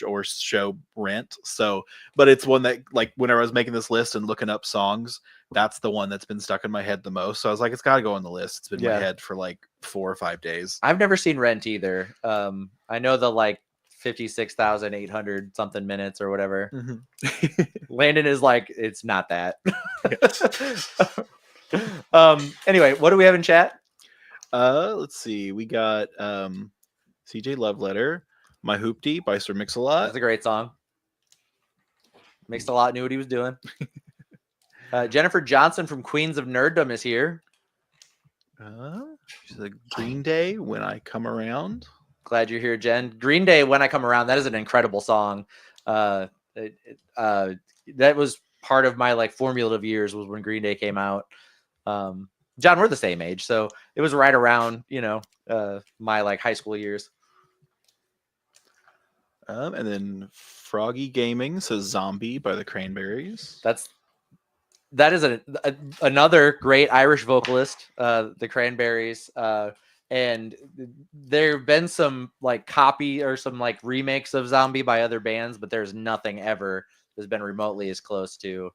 [SPEAKER 2] or show Rent, so but it's one that, like, whenever I was making this list and looking up songs, that's the one that's been stuck in my head the most. So I was like, it's got to go on the list. It's been in my head for like 4 or 5 days.
[SPEAKER 1] I've never seen Rent either. I know the like 56,800 something minutes or whatever.
[SPEAKER 2] Mm-hmm.
[SPEAKER 1] Landon is like, it's not that. Anyway, what do we have in chat?
[SPEAKER 2] Let's see. We got CJ Love Letter, "My Hoopty" by Sir Mix-a-Lot.
[SPEAKER 1] That's a great song. Mix-a-Lot knew what he was doing. Jennifer Johnson from Queens of Nerddom is here.
[SPEAKER 2] She's like, "Green Day, When I Come Around."
[SPEAKER 1] Glad you're here, Jen. Green Day, "When I Come Around." That is an incredible song. That was part of my like formative years, was when Green Day came out. John, we're the same age, so it was right around, my like high school years.
[SPEAKER 2] And then Froggy Gaming says "Zombie" by the Cranberries.
[SPEAKER 1] That is another great Irish vocalist, the Cranberries. And there have been some like copy or some like remakes of "Zombie" by other bands, but there's nothing ever that's been remotely as close to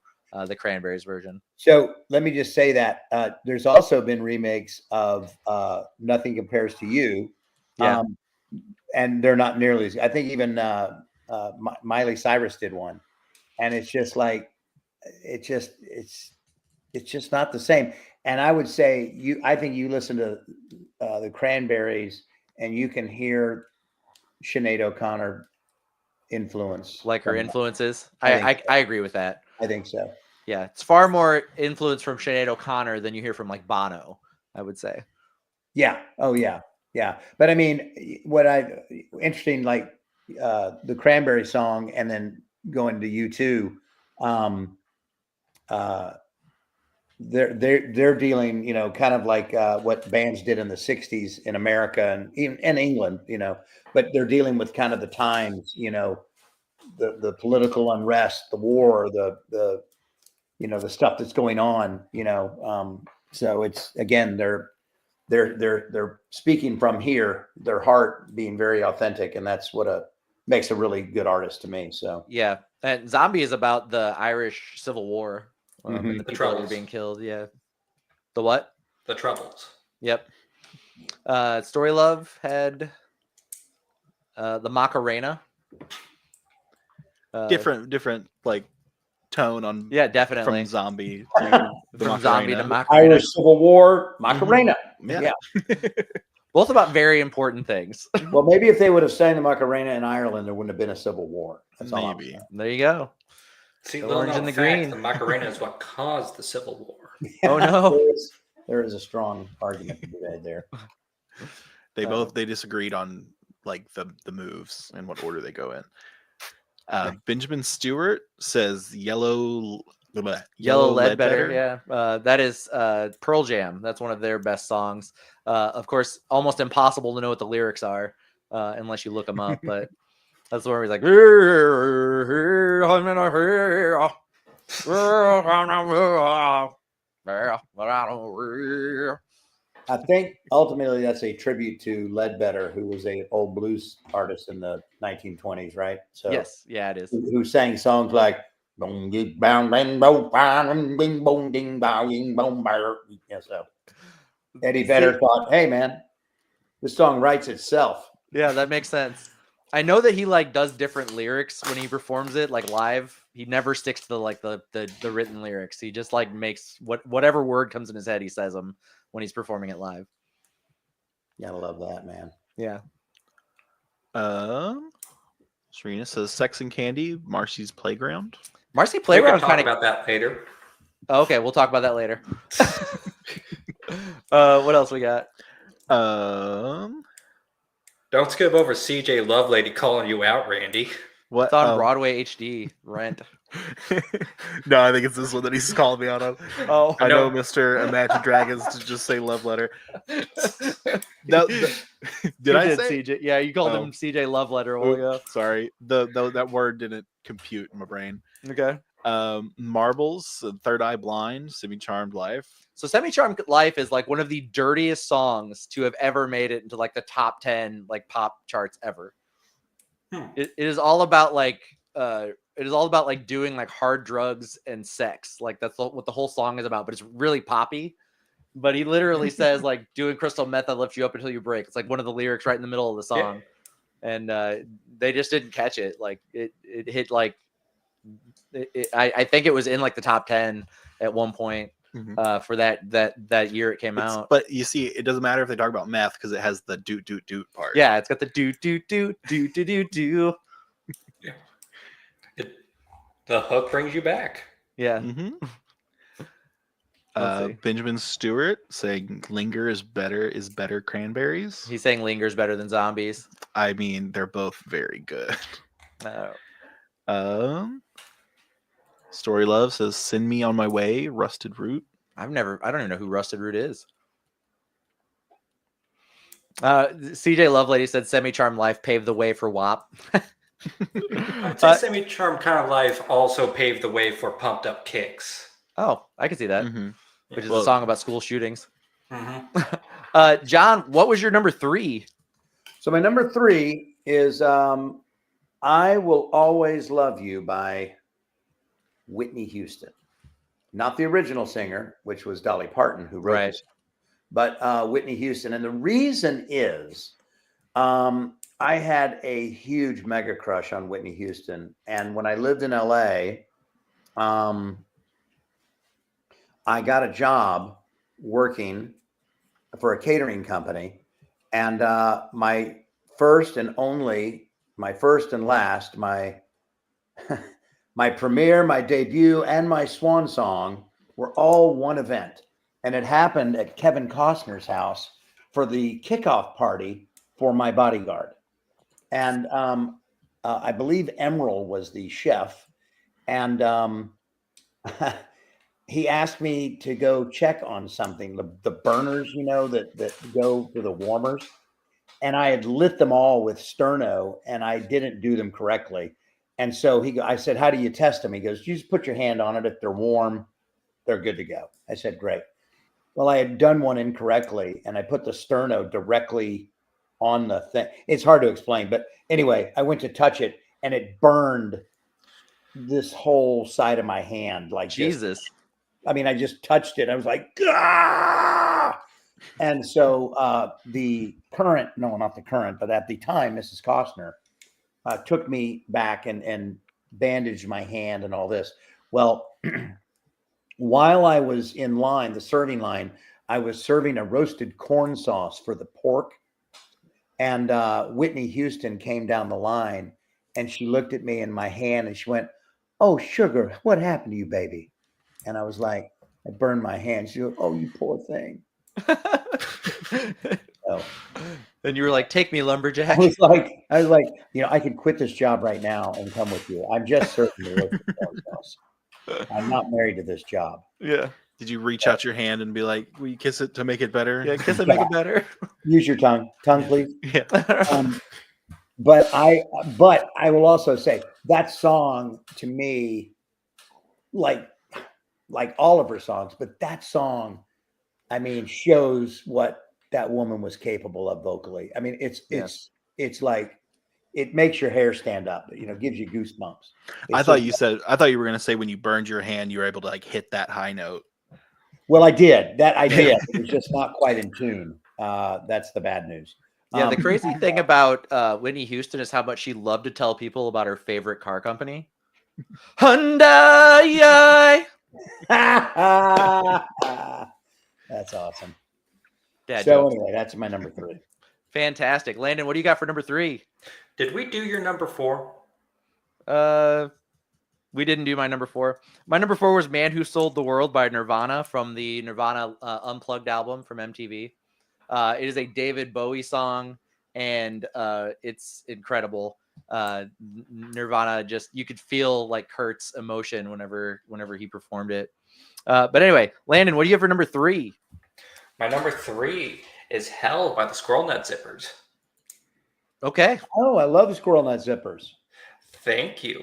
[SPEAKER 1] the Cranberries version.
[SPEAKER 4] So let me just say that there's also been remakes of "Nothing Compares to You."
[SPEAKER 1] Yeah.
[SPEAKER 4] And they're not nearly as, I think even Miley Cyrus did one, and it's just like, it's just not the same. And I would say I think you listen to the Cranberries and you can hear Sinead O'Connor influence.
[SPEAKER 1] Like her
[SPEAKER 4] from-
[SPEAKER 1] influences.
[SPEAKER 4] I
[SPEAKER 1] I agree with that.
[SPEAKER 4] I think so.
[SPEAKER 1] Yeah, it's far more influence from Sinead O'Connor than you hear from like Bono, I would say.
[SPEAKER 4] Yeah. Oh yeah. Yeah. But I mean, interesting, like the Cranberry song, and then going to U2. Uh, they're dealing, kind of like what bands did in the '60s in America and even in England, but they're dealing with kind of the times, the political unrest, the war, the the stuff that's going on, so it's again they're speaking from here, their heart being very authentic, and that's what makes a really good artist to me. So
[SPEAKER 1] Yeah, and Zombie is about the Irish Civil War and the
[SPEAKER 3] The
[SPEAKER 1] people that are
[SPEAKER 3] Troubles.
[SPEAKER 1] being killed. Yeah, the what?
[SPEAKER 3] The Troubles.
[SPEAKER 1] Yep. Story Love had the Macarena.
[SPEAKER 2] Different like tone on
[SPEAKER 1] Yeah, definitely.
[SPEAKER 2] from Zombie to the
[SPEAKER 1] From Zombie to
[SPEAKER 2] Macarena.
[SPEAKER 1] Macarena.
[SPEAKER 4] Irish Civil War, Macarena.
[SPEAKER 2] Yeah.
[SPEAKER 1] Both about very important things.
[SPEAKER 4] Well, maybe if they would have sang the Macarena in Ireland, there wouldn't have been a civil war. That's all I'm
[SPEAKER 2] Maybe.
[SPEAKER 4] saying.
[SPEAKER 1] There you go.
[SPEAKER 3] See,
[SPEAKER 1] The
[SPEAKER 3] little
[SPEAKER 1] orange
[SPEAKER 3] known
[SPEAKER 1] and the
[SPEAKER 3] fact,
[SPEAKER 1] green.
[SPEAKER 3] the Macarena is what caused the Civil War.
[SPEAKER 1] Oh, no.
[SPEAKER 4] There is a strong argument to be made there.
[SPEAKER 2] They disagreed on like the moves and what order they go in. Benjamin Stewart says Yellow
[SPEAKER 1] Ledbetter. Yeah. That is Pearl Jam. That's one of their best songs. Of course, almost impossible to know what the lyrics are unless you look them up. But that's the one where he's like,
[SPEAKER 4] I think ultimately that's a tribute to Ledbetter, who was a old blues artist in the 1920s, right? So
[SPEAKER 1] yes. Yeah, it is.
[SPEAKER 4] who sang songs like yeah, so Eddie Vedder thought, hey man, this song writes itself.
[SPEAKER 1] Yeah, that makes sense. I know that he like does different lyrics when he performs it like live. He never sticks to the written lyrics. He just like makes whatever word comes in his head, he says them when he's performing it live.
[SPEAKER 4] Gotta love that, man.
[SPEAKER 1] Yeah.
[SPEAKER 2] Serena says Sex and Candy, Marcy's Playground.
[SPEAKER 1] Marcy
[SPEAKER 3] We can
[SPEAKER 1] Playground
[SPEAKER 3] talk
[SPEAKER 1] kind of
[SPEAKER 3] about that later.
[SPEAKER 1] okay, we'll talk about that later. What else we got?
[SPEAKER 3] Don't skip over CJ Lovelady calling you out, Randy.
[SPEAKER 2] What?
[SPEAKER 1] It's on Broadway HD. Rent.
[SPEAKER 2] No, I think it's this one that he's calling me out on.
[SPEAKER 1] Oh,
[SPEAKER 2] I
[SPEAKER 3] No.
[SPEAKER 2] know Mr. Imagine Dragons to just say love letter. Did
[SPEAKER 1] You
[SPEAKER 2] I say?
[SPEAKER 1] CJ? Yeah, you called
[SPEAKER 2] Oh.
[SPEAKER 1] him CJ Love Letter a while ago.
[SPEAKER 2] Sorry, that word didn't compute in my brain.
[SPEAKER 1] Okay.
[SPEAKER 2] Marbles, Third Eye Blind, Semi Charmed Life.
[SPEAKER 1] So Semi-Charmed Life is like one of the dirtiest songs to have ever made it into like the top 10 like pop charts ever. It is all about like doing like hard drugs and sex. Like that's what the whole song is about, but it's really poppy. But he literally says like doing crystal meth that lifts you up until you break. It's like one of the lyrics right in the middle of the song. And they just didn't catch it. Like it hit like I think it was in like the top 10 at one point. For that year it came out.
[SPEAKER 2] But you see, it doesn't matter if they talk about meth because it has the doot doot doot part.
[SPEAKER 1] Yeah, it's got the do do do do do do do.
[SPEAKER 3] The hook brings you back.
[SPEAKER 1] Yeah. Let's see.
[SPEAKER 2] Benjamin Stewart saying "Linger is better." Cranberries.
[SPEAKER 1] He's saying "Linger's" better than "Zombies."
[SPEAKER 2] I mean, they're both very good. Story Love says "Send Me on My Way." Rusted Root. I
[SPEAKER 1] don't even know who Rusted Root is. CJ Lovelady said "Semi-Charmed Life" paved the way for WAP.
[SPEAKER 3] I'd say Semi-Charmed Kind of Life also paved the way for Pumped Up Kicks.
[SPEAKER 1] Oh, I can see that. Which is a song about school shootings. John, what was your number 3?
[SPEAKER 4] So my number 3 is "I Will Always Love You" by Whitney Houston. Not the original singer, which was Dolly Parton, who wrote this, but Whitney Houston. And the reason is I had a huge mega crush on Whitney Houston. And when I lived in LA, I got a job working for a catering company. And my first and only my first and last, my my premiere, my debut, and my swan song were all one event. And it happened at Kevin Costner's house for the kickoff party for My Bodyguard. And I believe Emerald was the chef. And he asked me to go check on something, the burners, that go for the warmers. And I had lit them all with sterno, and I didn't do them correctly. And so I said, "How do you test them?" He goes, "You just put your hand on it. If they're warm, they're good to go." I said, "Great." Well, I had done one incorrectly, and I put the sterno directly on the thing. It's hard to explain, but anyway, I went to touch it, and it burned this whole side of my hand. Like
[SPEAKER 1] Jesus.
[SPEAKER 4] I just touched it. I was like, "Gah!" And so the current, no, not the current, but at the time, Mrs. Costner took me back and bandaged my hand and all this. Well, while I was in line, the serving line, I was serving a roasted corn sauce for the pork. And Whitney Houston came down the line, and she looked at me in my hand, and she went, "Oh, sugar, what happened to you, baby?" And I was like, "I burned my hand." She goes, "Oh, you poor thing." So,
[SPEAKER 1] And you were like, "Take me, lumberjack."
[SPEAKER 4] I was like, I could quit this job right now and come with you. I'm just serving the roasted corn sauce. I'm not married to this job.
[SPEAKER 1] Yeah.
[SPEAKER 2] Did you reach out your hand and be like, "Will you kiss it to make it better?"
[SPEAKER 1] Yeah, kiss it, make it better.
[SPEAKER 4] Use your tongue, please.
[SPEAKER 1] Yeah.
[SPEAKER 4] But I will also say that song to me, like all of her songs, but that song, shows what that woman was capable of vocally. It's like, it makes your hair stand up, gives you goosebumps.
[SPEAKER 2] I thought you were going to say when you burned your hand, you were able to like hit that high note.
[SPEAKER 4] Well, I did. It was just not quite in tune. That's the bad news.
[SPEAKER 1] Yeah, the crazy thing about Whitney Houston is how much she loved to tell people about her favorite car company. Hyundai.
[SPEAKER 4] That's awesome.
[SPEAKER 1] Dad
[SPEAKER 4] So
[SPEAKER 1] jokes.
[SPEAKER 4] anyway, that's my number 3.
[SPEAKER 1] Fantastic. Landon, what do you got for number 3?
[SPEAKER 3] Did we do your number 4?
[SPEAKER 1] We didn't do my number 4. My number 4 was "Man Who Sold the World" by Nirvana from the Nirvana Unplugged album from MTV. It is a David Bowie song, and it's incredible. Nirvana, just, you could feel like Kurt's emotion whenever he performed it. But anyway, Landon, what do you have for number 3?
[SPEAKER 3] My number 3 is "Hell" by the Squirrel Nut Zippers.
[SPEAKER 1] Okay.
[SPEAKER 4] Oh, I love the Squirrel Nut Zippers.
[SPEAKER 3] Thank you.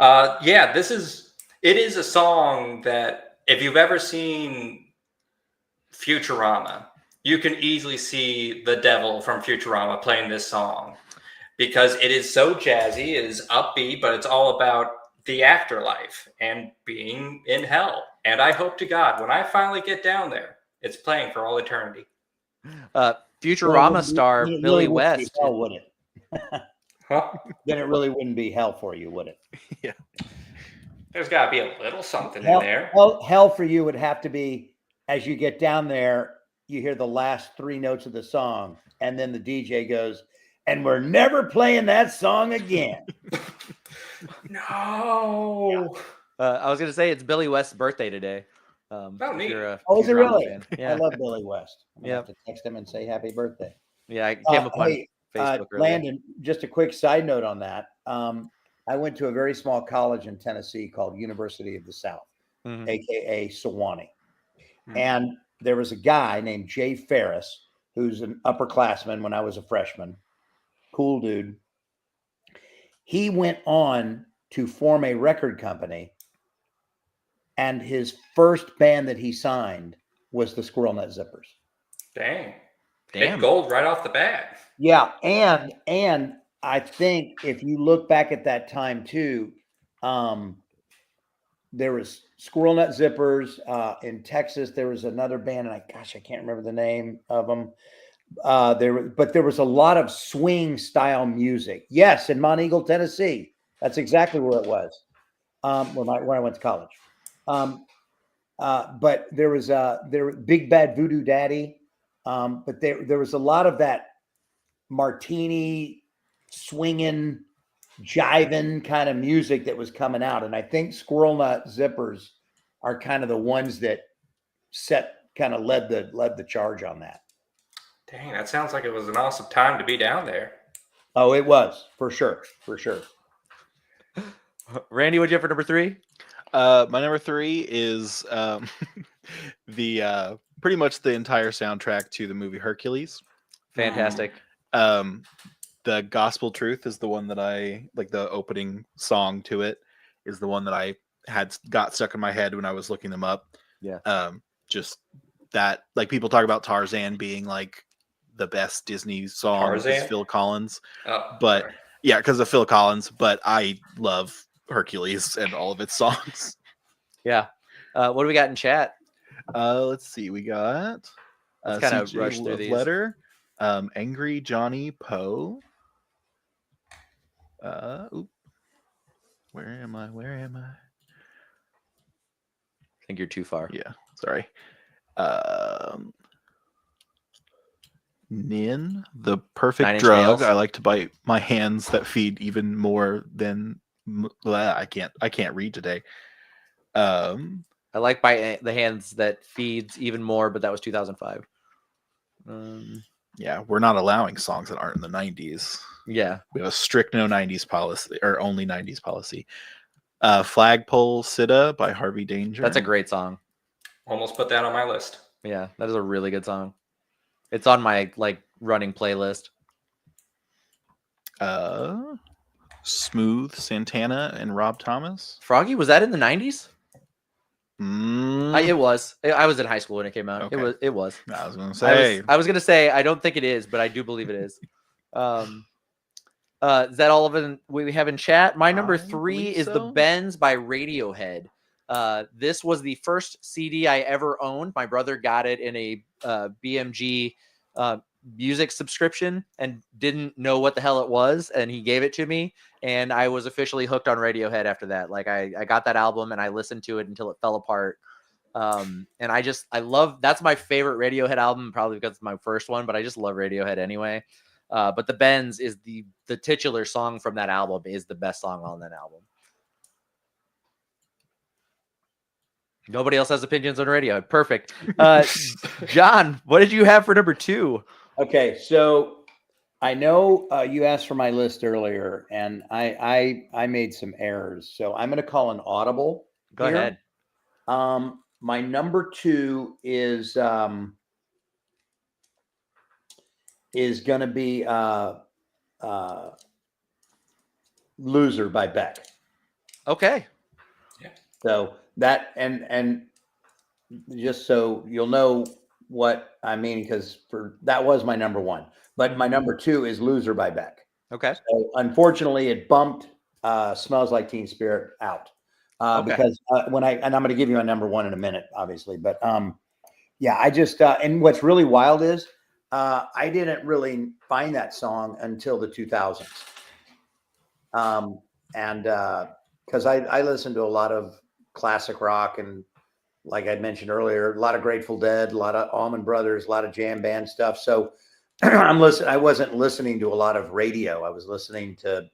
[SPEAKER 3] It is a song that if you've ever seen Futurama, you can easily see the devil from Futurama playing this song because it is so jazzy, it is upbeat, but it's all about the afterlife and being in hell. And I hope to God, when I finally get down there, it's playing for all eternity.
[SPEAKER 1] Futurama star Billy West.
[SPEAKER 4] Hell, would it?
[SPEAKER 3] Huh?
[SPEAKER 4] Then it really wouldn't be hell for you, would it?
[SPEAKER 1] Yeah.
[SPEAKER 3] There's got to be a little something
[SPEAKER 4] Hell,
[SPEAKER 3] in there.
[SPEAKER 4] Hell for you would have to be, as you get down there, you hear the last 3 notes of the song, and then the DJ goes, "And we're never playing that song again."
[SPEAKER 3] No.
[SPEAKER 1] I was gonna say it's Billy West's birthday today.
[SPEAKER 3] Neat.
[SPEAKER 4] Is it really?
[SPEAKER 1] Yeah.
[SPEAKER 4] I love Billy West. I'm gonna
[SPEAKER 1] Yeah.
[SPEAKER 4] have to text him and say happy birthday.
[SPEAKER 1] Yeah, I came upon Facebook earlier.
[SPEAKER 4] Landon, just a quick side note on that. I went to a very small college in Tennessee called University of the South, aka Sewanee. And there was a guy named Jay Ferris, who's an upperclassman when I was a freshman. Cool dude. He went on to form a record company, and his first band that he signed was the Squirrel Nut Zippers.
[SPEAKER 3] Damn.
[SPEAKER 1] Damn.
[SPEAKER 3] Big gold right off the bat.
[SPEAKER 4] Yeah, and I think if you look back at that time too, there was Squirrel Nut Zippers in Texas. There was another band, and I can't remember the name of them. But there was a lot of swing style music. Yes, in Mount Eagle, Tennessee. That's exactly where it was. When I went to college. But there was Big Bad Voodoo Daddy. But there was a lot of that martini swinging jiving kind of music that was coming out. And I think Squirrel Nut Zippers are kind of the ones that led the charge on that.
[SPEAKER 3] Dang, that sounds like it was an awesome time to be down there.
[SPEAKER 4] Oh, it was for sure. For sure.
[SPEAKER 1] Randy, what'd you have for number 3?
[SPEAKER 2] My number 3 is the pretty much the entire soundtrack to the movie Hercules.
[SPEAKER 1] Fantastic.
[SPEAKER 2] The Gospel Truth is the one that I like. The opening song to it is the one that I got stuck in my head when I was looking them up.
[SPEAKER 1] Yeah.
[SPEAKER 2] Just that, like, people talk about Tarzan being like the best Disney song.
[SPEAKER 3] Tarzan?
[SPEAKER 2] Phil Collins.
[SPEAKER 3] Oh,
[SPEAKER 2] But
[SPEAKER 3] sorry.
[SPEAKER 2] yeah, because of Phil Collins. But I love Hercules and all of its songs.
[SPEAKER 1] Yeah. What do we got in chat?
[SPEAKER 2] Let's see. We got
[SPEAKER 1] Let's kind of
[SPEAKER 2] CJ
[SPEAKER 1] rush through
[SPEAKER 2] Love
[SPEAKER 1] these.
[SPEAKER 2] Letter, Angry Johnny Poe. Where am I?
[SPEAKER 1] I think you're too far.
[SPEAKER 2] Yeah, sorry. Nin, the
[SPEAKER 1] Nine
[SPEAKER 2] perfect
[SPEAKER 1] Inch
[SPEAKER 2] drug.
[SPEAKER 1] Nails.
[SPEAKER 2] I like to bite my hands that feed even more than I can't read today.
[SPEAKER 1] I like by the hands that feeds even more, but that was 2005.
[SPEAKER 2] Yeah, we're not allowing songs that aren't in the 90s.
[SPEAKER 1] Yeah.
[SPEAKER 2] We have a strict no 90s policy, or only 90s policy. Flagpole Sitta by Harvey Danger.
[SPEAKER 1] That's a great song.
[SPEAKER 3] Almost put that on my list.
[SPEAKER 1] Yeah, that is a really good song. It's on my running playlist.
[SPEAKER 2] Smooth Santana and Rob Thomas.
[SPEAKER 1] Froggy, was that in the 90s?
[SPEAKER 2] Mm,
[SPEAKER 1] It was. I was in high school when it came out.
[SPEAKER 2] Okay.
[SPEAKER 1] It was.
[SPEAKER 2] I was gonna say.
[SPEAKER 1] I was gonna say I don't think it is, but I do believe it is. Is that all of it we have in chat? My number
[SPEAKER 2] I
[SPEAKER 1] 3
[SPEAKER 2] believe
[SPEAKER 1] is The
[SPEAKER 2] so.
[SPEAKER 1] Bends by Radiohead. This was the first CD I ever owned. My brother got it in a BMG music subscription and didn't know what the hell it was, and he gave it to me, and I was officially hooked on Radiohead after that. Like I got that album and I listened to it until it fell apart. And I love, that's my favorite Radiohead album, probably because it's my first one, but I just love Radiohead anyway. But The Bends is the titular song from that album, is the best song on that album. Nobody else has opinions on Radiohead. Perfect. John, what did you have for number 2?
[SPEAKER 4] Okay, so I know you asked for my list earlier, and I made some errors. So I'm going to call an audible.
[SPEAKER 1] Go ahead.
[SPEAKER 4] My number 2 is going to be "Loser" by Beck.
[SPEAKER 1] Okay.
[SPEAKER 4] So that and just so you'll know what I mean, because that was my number 1, but my number 2 is "Loser" by Beck.
[SPEAKER 1] Okay.
[SPEAKER 4] So unfortunately, it bumped "Smells Like Teen Spirit" out because I'm going to give you my number 1 in a minute, obviously, but yeah, I just and what's really wild is I didn't really find that song until the 2000s, and because I listened to a lot of classic rock, and like I mentioned earlier, a lot of Grateful Dead, a lot of Allman Brothers, a lot of jam band stuff. So I wasn't listening to a lot of radio. I was listening to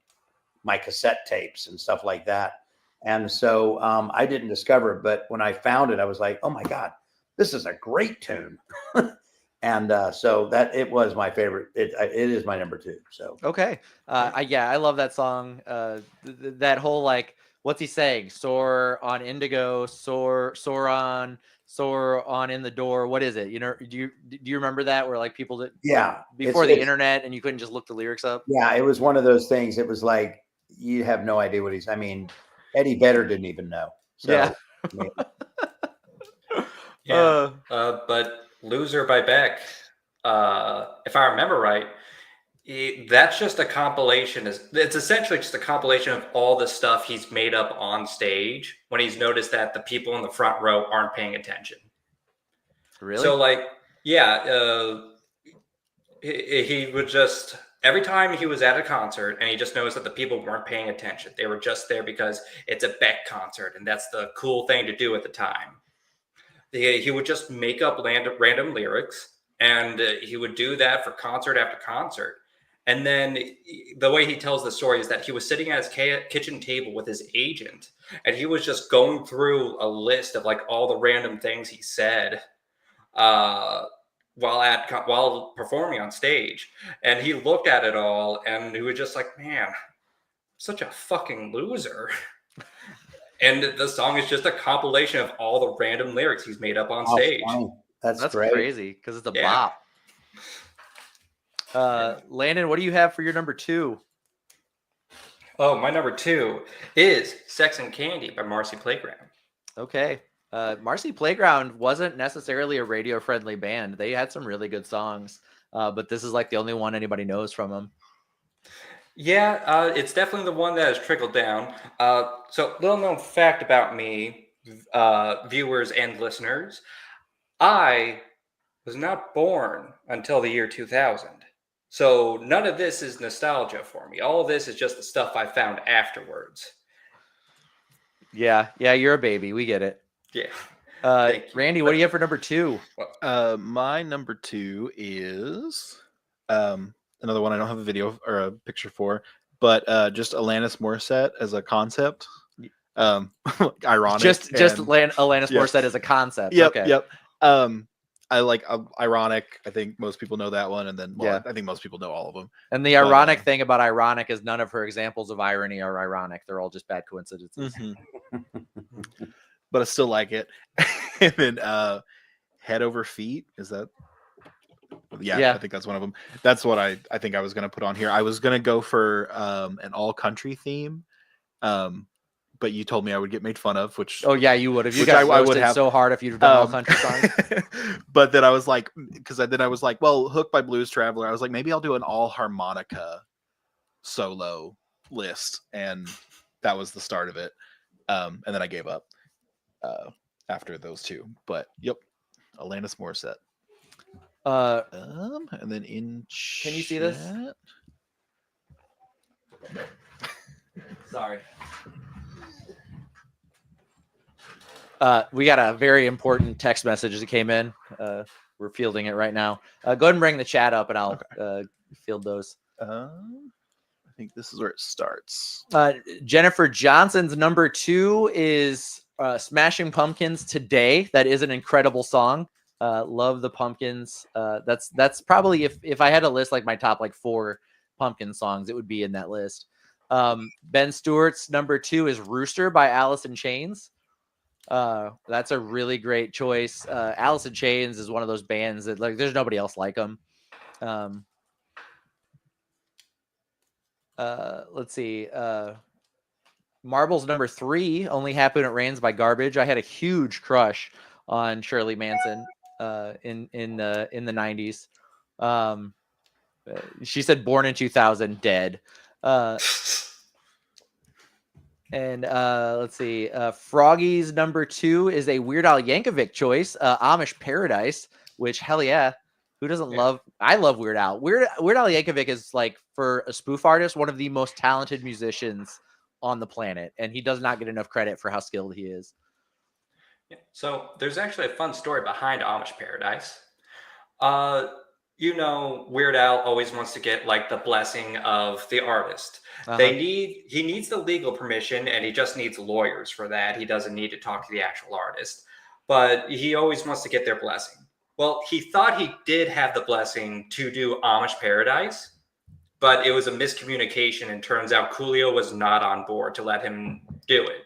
[SPEAKER 4] my cassette tapes and stuff like that. And so I didn't discover it, but when I found it, I was like, oh my God, this is a great tune. And so that it was my favorite. It is my number 2. So
[SPEAKER 1] okay. I love that song. That whole what's he saying? Soar on indigo, soar on in the door. What is it? You know, do you remember that where people that before the internet and you couldn't just look the lyrics up?
[SPEAKER 4] Yeah, it was one of those things. It was like you have no idea what Eddie Vedder didn't even know. So,
[SPEAKER 1] yeah.
[SPEAKER 3] But "Loser" by Beck, if I remember right, that's just a compilation. It's essentially just a compilation of all the stuff he's made up on stage when he's noticed that the people in the front row aren't paying attention.
[SPEAKER 1] Really?
[SPEAKER 3] So he would just, every time he was at a concert and he just noticed that the people weren't paying attention, they were just there because it's a Beck concert and that's the cool thing to do at the time. He would just make up random lyrics, and he would do that for concert after concert. And then the way he tells the story is that he was sitting at his kitchen table with his agent, and he was just going through a list of like all the random things he said while performing on stage. And he looked at it all, and he was just like, man, such a fucking loser. And the song is just a compilation of all the random lyrics he's made up on stage.
[SPEAKER 4] Funny. That's great.
[SPEAKER 1] crazy because it's a bop. Landon, what do you have for your number 2?
[SPEAKER 3] Oh, my number 2 is Sex and Candy by Marcy Playground.
[SPEAKER 1] Okay. Marcy Playground wasn't necessarily a radio-friendly band. They had some really good songs, but this is like the only one anybody knows from them.
[SPEAKER 3] Yeah, it's definitely the one that has trickled down. So, little known fact about me, viewers and listeners, I was not born until the year 2000. So none of this is nostalgia for me. All of this is just the stuff I found afterwards.
[SPEAKER 1] Yeah, you're a baby. We get it.
[SPEAKER 3] Yeah.
[SPEAKER 1] Randy, what do you have for number 2?
[SPEAKER 2] My number 2 is another one I don't have a video or a picture for, but just Alanis Morissette as a concept. Ironic.
[SPEAKER 1] Just Alanis Morissette as a concept.
[SPEAKER 2] Yep,
[SPEAKER 1] okay.
[SPEAKER 2] Yep. I like Ironic. I think most people know that one, and then I think most people know all of them.
[SPEAKER 1] And the ironic thing about Ironic is none of her examples of irony are ironic. They're all just bad coincidences.
[SPEAKER 2] Mm-hmm. But I still like it. And then Head Over Feet, is that? Yeah, I think that's one of them. That's what I think I was going to put on here. I was going to go for an all country theme, but you told me I would get made fun of, which
[SPEAKER 1] you would have. You got
[SPEAKER 2] I would have
[SPEAKER 1] so hard if you'd done all country songs.
[SPEAKER 2] But then I was like, well, Hooked by Blues Traveler. I was like, maybe I'll do an all harmonica solo list, and that was the start of it. And then I gave up after those two. But yep, Alanis Morissette. And then in
[SPEAKER 1] can you see this? Sorry. We got a very important text message that came in. We're fielding it right now. Go ahead and bring the chat up, and I'll field those.
[SPEAKER 2] I think this is where it starts.
[SPEAKER 1] Jennifer Johnson's number 2 is Smashing Pumpkins Today. That is an incredible song. Love the Pumpkins. That's probably if I had to list like my top like 4 Pumpkin songs, it would be in that list. Ben Stewart's number 2 is Rooster by Alice in Chains. That's a really great choice. Alice in Chains is one of those bands that like there's nobody else like them. Let's see. Marble's number 3, Only Happy When It Rains by Garbage. I had a huge crush on Shirley Manson in the 90s. She said born in 2000, dead. And let's see. Froggy's number 2 is a Weird Al Yankovic choice, Amish Paradise, which hell yeah. Who doesn't love? I love Weird Al. Weird Al Yankovic is like, for a spoof artist, one of the most talented musicians on the planet, and he does not get enough credit for how skilled he is.
[SPEAKER 3] Yeah. So there's actually a fun story behind Amish Paradise. Weird Al always wants to get like the blessing of the artist. He needs the legal permission, and he just needs lawyers for that. He doesn't need to talk to the actual artist, but he always wants to get their blessing. Well, he thought he did have the blessing to do Amish Paradise, but it was a miscommunication, and turns out Coolio was not on board to let him do it.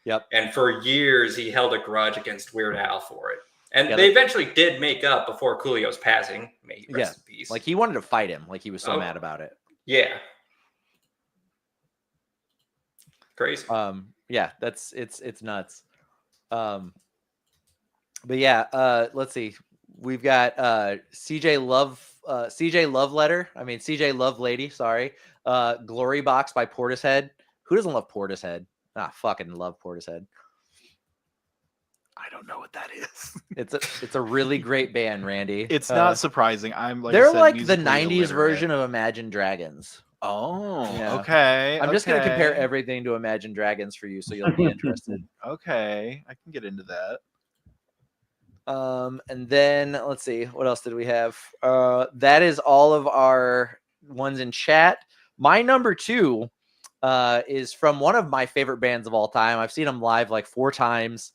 [SPEAKER 1] Yep.
[SPEAKER 3] And for years, he held a grudge against Weird Al for it. And they eventually did make up before Coolio's passing. May he rest in peace.
[SPEAKER 1] Like he wanted to fight him. Like he was so mad about it.
[SPEAKER 3] Yeah. Crazy.
[SPEAKER 1] Yeah, it's nuts. But yeah, let's see. We've got CJ Love Lady, sorry. Glory Box by Portishead. Who doesn't love Portishead? Fucking love Portishead.
[SPEAKER 2] I don't know what that is.
[SPEAKER 1] It's a really great band, Randy.
[SPEAKER 2] It's not surprising.
[SPEAKER 1] They're like the 90s version of Imagine Dragons.
[SPEAKER 2] Oh, yeah. Okay.
[SPEAKER 1] I'm just going to compare everything to Imagine Dragons for you, so you'll be interested.
[SPEAKER 2] Okay. I can get into that.
[SPEAKER 1] And then let's see, what else did we have? That is all of our ones in chat. My number 2 is from one of my favorite bands of all time. I've seen them live like 4 times.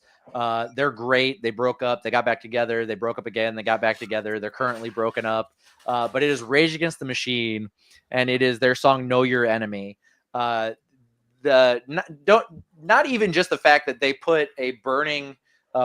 [SPEAKER 1] They're great. They broke up. They got back together. They broke up again. They got back together. They're currently broken up. But it is Rage Against the Machine, and it is their song "Know Your Enemy." Not even just the fact that they put a burning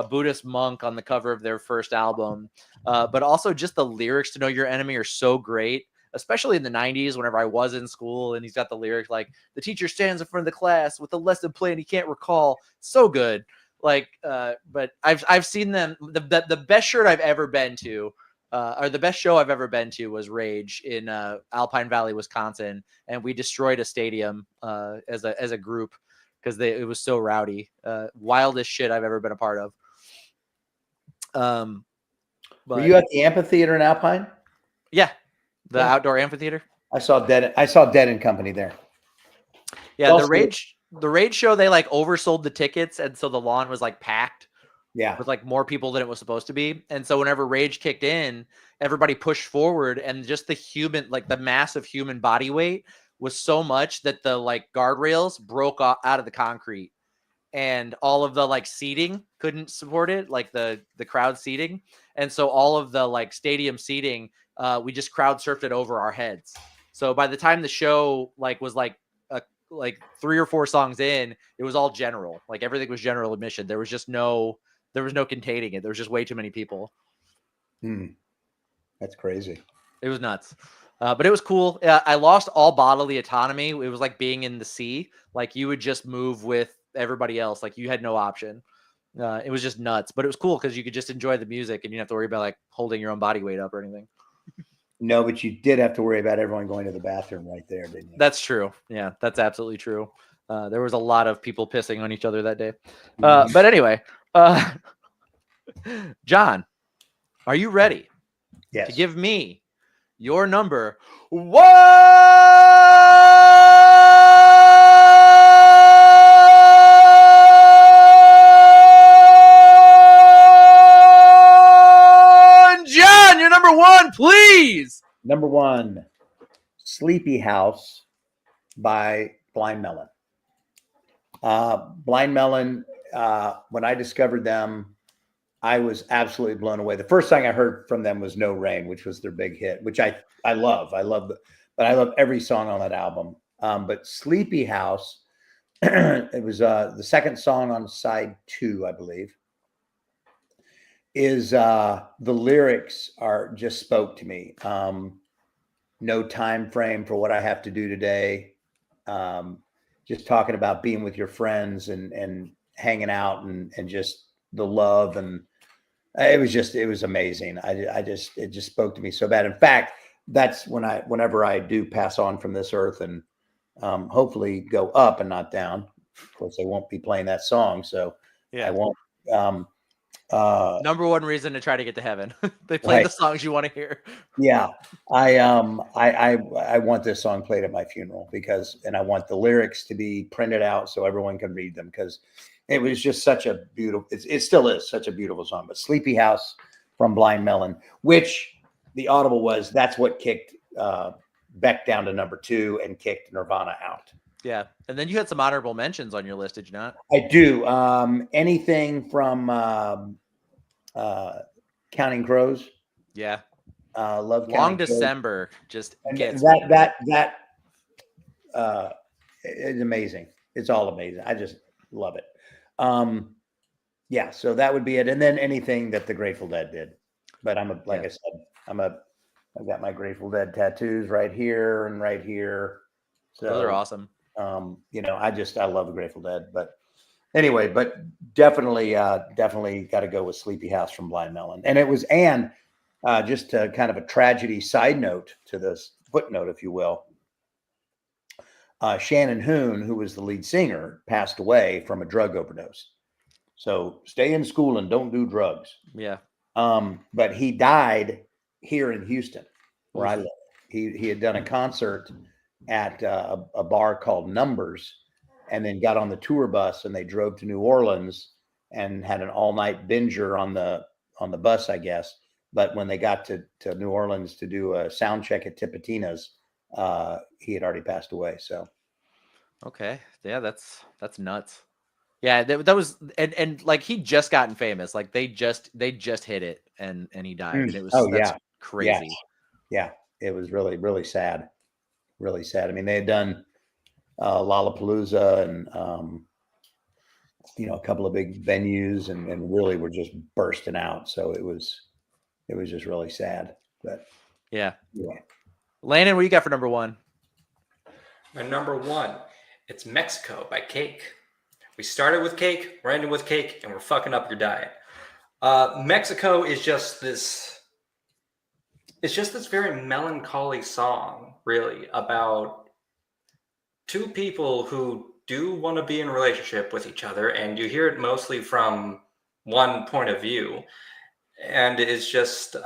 [SPEAKER 1] Buddhist monk on the cover of their first album, but also just the lyrics to "Know Your Enemy" are so great. Especially in the 90s, whenever I was in school, and he's got the lyrics like the teacher stands in front of the class with a lesson plan he can't recall. So good. Like, but I've seen them. The best shirt I've ever been to, or the best show I've ever been to was Rage in Alpine Valley, Wisconsin, and we destroyed a stadium as a group because it was so rowdy. Wildest shit I've ever been a part of.
[SPEAKER 4] Were you at the amphitheater in Alpine?
[SPEAKER 1] Yeah. The outdoor amphitheater.
[SPEAKER 4] I saw Dead and Company there.
[SPEAKER 1] Yeah, the Rage show, they like oversold the tickets, and so the lawn was like packed.
[SPEAKER 4] Yeah,
[SPEAKER 1] with like more people than it was supposed to be. And so whenever Rage kicked in, everybody pushed forward, and just the massive human body weight was so much that the like guardrails broke out of the concrete, and all of the like seating couldn't support it, like the crowd seating. And so all of the like stadium seating, we just crowd surfed it over our heads. So by the time the show was 3 or 4 songs in, it was all general. Like everything was general admission. There was no containing it. There was just way too many people.
[SPEAKER 4] That's crazy.
[SPEAKER 1] It was nuts. But it was cool. I lost all bodily autonomy. It was like being in the sea. Like you would just move with everybody else. Like you had no option. It was just nuts, but it was cool because you could just enjoy the music and you didn't have to worry about like holding your own body weight up or anything.
[SPEAKER 4] No, but you did have to worry about everyone going to the bathroom right there, didn't you?
[SPEAKER 1] That's true. Yeah, that's absolutely true. There was a lot of people pissing on each other that day. But anyway, John, are you ready
[SPEAKER 4] Yes.
[SPEAKER 1] to give me your number 1? John, your number 1, please.
[SPEAKER 4] Number 1, Sleepy House by Blind Melon. Blind Melon, when I discovered them, I was absolutely blown away. The first thing I heard from them was No Rain, which was their big hit, which I love. But I love every song on that album. But Sleepy House, it was the second song on side 2, I believe, is the lyrics just spoke to me. No time frame for what I have to do today. Just talking about being with your friends and hanging out and just the love, and it was amazing. It just spoke to me so bad. In fact, that's whenever I do pass on from this earth and hopefully go up and not down. Of course, they won't be playing that song, so yeah. I won't.
[SPEAKER 1] Number 1 reason to try to get to heaven. They play the songs you want to hear.
[SPEAKER 4] Yeah. I want this song played at my funeral and I want the lyrics to be printed out so everyone can read them, because it was just such a beautiful, it still is such a beautiful song. But Sleepy House from Blind Melon, which the audible that's what kicked Beck down to number 2 and kicked Nirvana out.
[SPEAKER 1] Yeah. And then you had some honorable mentions on your list, did you not?
[SPEAKER 4] I do. Anything from Counting Crows.
[SPEAKER 1] Yeah.
[SPEAKER 4] Love
[SPEAKER 1] Long December just gets
[SPEAKER 4] that it's amazing. It's all amazing. I just love it. Yeah, so that would be it. And then anything that the Grateful Dead did. But I said, I've got my Grateful Dead tattoos right here and right here. So
[SPEAKER 1] those are awesome.
[SPEAKER 4] I love the Grateful Dead. But anyway, but definitely got to go with Sleepy House from Blind Melon. And it was, just a kind of a tragedy side note to this footnote, if you will. Shannon Hoon, who was the lead singer, passed away from a drug overdose. So stay in school and don't do drugs.
[SPEAKER 1] Yeah.
[SPEAKER 4] But he died here in Houston, where I live. He had done a concert at a bar called Numbers, and then got on the tour bus and they drove to New Orleans and had an all-night binger on the bus, I guess. But when they got to New Orleans to do a sound check at Tipitina's, he had already passed away. So
[SPEAKER 1] Okay. Yeah, that's nuts. Yeah, that was and like he just gotten famous. Like they just hit it and he died. And it was that's
[SPEAKER 4] yeah,
[SPEAKER 1] crazy.
[SPEAKER 4] yeah, it was really, really sad. Really sad. I mean, they had done Lollapalooza and a couple of big venues and really were just bursting out. So it was just really sad. But
[SPEAKER 1] Yeah.
[SPEAKER 4] yeah.
[SPEAKER 1] Landon, what you got for number one?
[SPEAKER 3] My number one, it's Mexico by Cake. We started with Cake, we're ending with Cake, and we're fucking up your diet. Mexico is just this. It's just this very melancholy song, really, about two people who do want to be in a relationship with each other, and you hear it mostly from one point of view, and it's just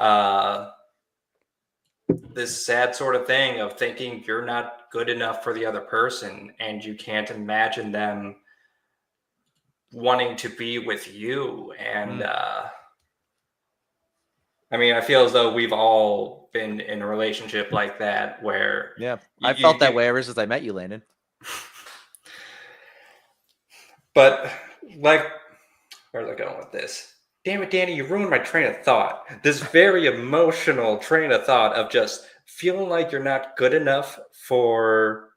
[SPEAKER 3] this sad sort of thing of thinking you're not good enough for the other person, and you can't imagine them wanting to be with you. And I mean, I feel as though we've all been in a relationship like that where
[SPEAKER 1] I felt that way ever since I met you, Landon.
[SPEAKER 3] But like, where's I going with this? Damn it, Danny, you ruined my train of thought. This very emotional train of thought of just feeling like you're not good enough for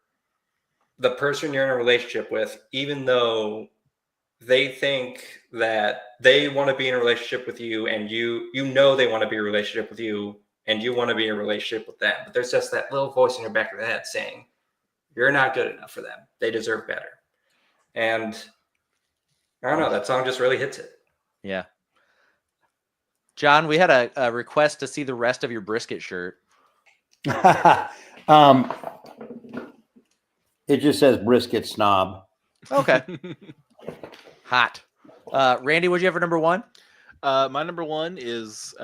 [SPEAKER 3] the person you're in a relationship with, even though they think that they want to be in a relationship with you, and you know they want to be in a relationship with you, and you want to be in a relationship with them. But there's just that little voice in your back of the head saying, you're not good enough for them. They deserve better. And I don't know, that song just really hits it.
[SPEAKER 1] Yeah. John, we had a request to see the rest of your brisket shirt.
[SPEAKER 4] It just says brisket snob.
[SPEAKER 1] Okay. Hot. Randy, what'd you have for number one?
[SPEAKER 2] My number one is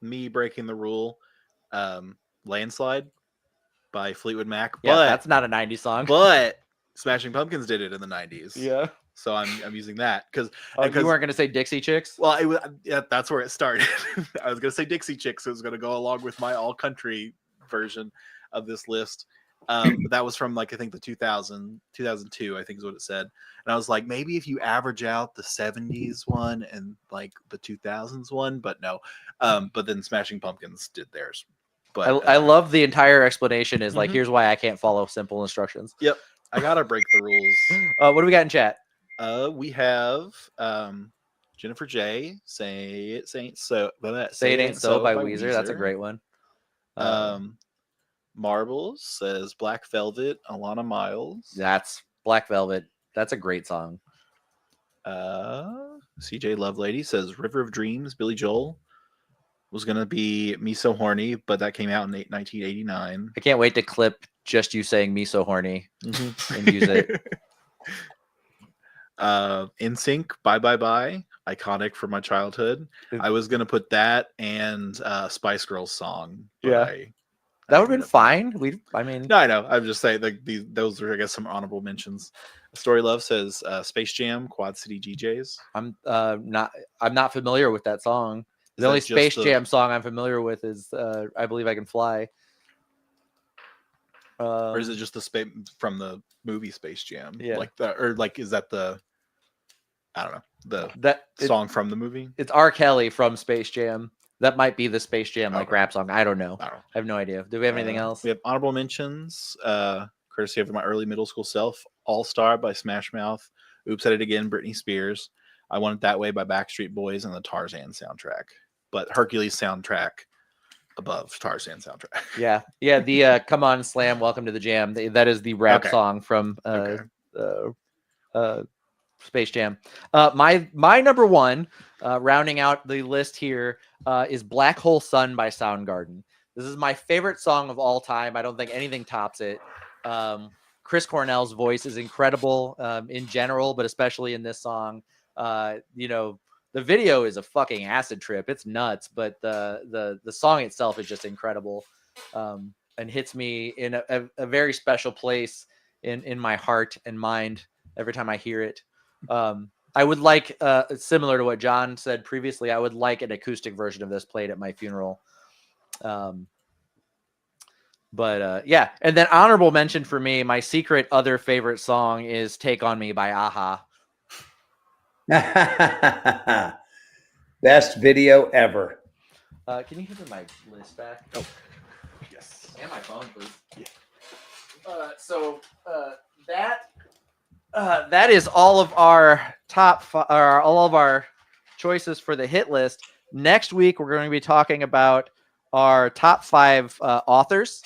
[SPEAKER 2] me breaking the rule, Landslide by Fleetwood Mac.
[SPEAKER 1] Yeah,
[SPEAKER 2] But
[SPEAKER 1] that's not a 90s song.
[SPEAKER 2] But Smashing Pumpkins did it in the 90s.
[SPEAKER 1] Yeah.
[SPEAKER 2] So I'm using that because
[SPEAKER 1] you weren't gonna say Dixie Chicks?
[SPEAKER 2] Well, that's where it started. I was gonna say Dixie Chicks. It was gonna go along with my all country version of this list. But that was from like I think the 2002, I think is what it said. And I was like, maybe if you average out the 70s one and like the 2000s one, but no. But then Smashing Pumpkins did theirs. But
[SPEAKER 1] I love the entire explanation is like, here's why I can't follow simple instructions.
[SPEAKER 2] Yep. I gotta break the rules.
[SPEAKER 1] What do we got in chat?
[SPEAKER 2] We have Jennifer J. Say It Ain't So.
[SPEAKER 1] Say It Ain't So by Weezer. That's a great one.
[SPEAKER 2] Marbles says Black Velvet, Alana Miles.
[SPEAKER 1] That's Black Velvet. That's a great song.
[SPEAKER 2] CJ Lovelady says River of Dreams, Billy Joel. Was going to be Me So Horny, but that came out in 1989.
[SPEAKER 1] I can't wait to clip just you saying Me So Horny and use it.
[SPEAKER 2] NSYNC, Bye Bye Bye, iconic from my childhood. I was going to put that and Spice Girls song.
[SPEAKER 1] Yeah. That would have been fine. No,
[SPEAKER 2] I know. I'm just saying like those are, I guess, some honorable mentions. Story Love says Space Jam, Quad City GJs.
[SPEAKER 1] I'm not familiar with that song. The only Space Jam song I'm familiar with is I Believe I Can Fly.
[SPEAKER 2] Or is it just the space from the movie Space Jam?
[SPEAKER 1] Yeah.
[SPEAKER 2] Like is that the I don't know the song from the movie?
[SPEAKER 1] It's R. Kelly from Space Jam. That might be the Space Jam rap song. I don't know. I have no idea. Do we have anything else?
[SPEAKER 2] We have honorable mentions. Courtesy of my early middle school self. All Star by Smash Mouth. Oops, I Did It Again, Britney Spears. I Want It That Way by Backstreet Boys, and the Tarzan soundtrack. But Hercules soundtrack above Tarzan soundtrack.
[SPEAKER 1] Yeah. The Come On Slam, Welcome to the Jam. That is the rap song from Space Jam. My number one, rounding out the list here, is Black Hole Sun by Soundgarden. This is my favorite song of all time. I don't think anything tops it. Chris Cornell's voice is incredible in general, but especially in this song. The video is a fucking acid trip. It's nuts, but the song itself is just incredible and hits me in a very special place in my heart and mind every time I hear it. I would like, similar to what John said previously, I would like an acoustic version of this played at my funeral. But yeah, and then honorable mention for me, my secret other favorite song is "Take on Me" by Aha.
[SPEAKER 4] Best video ever.
[SPEAKER 1] Can you give me my list back?
[SPEAKER 2] Oh, yes.
[SPEAKER 1] And my phone, please.
[SPEAKER 2] Yeah.
[SPEAKER 1] That is all of our all of our choices for the hit list. Next week, we're going to be talking about our top 5 authors.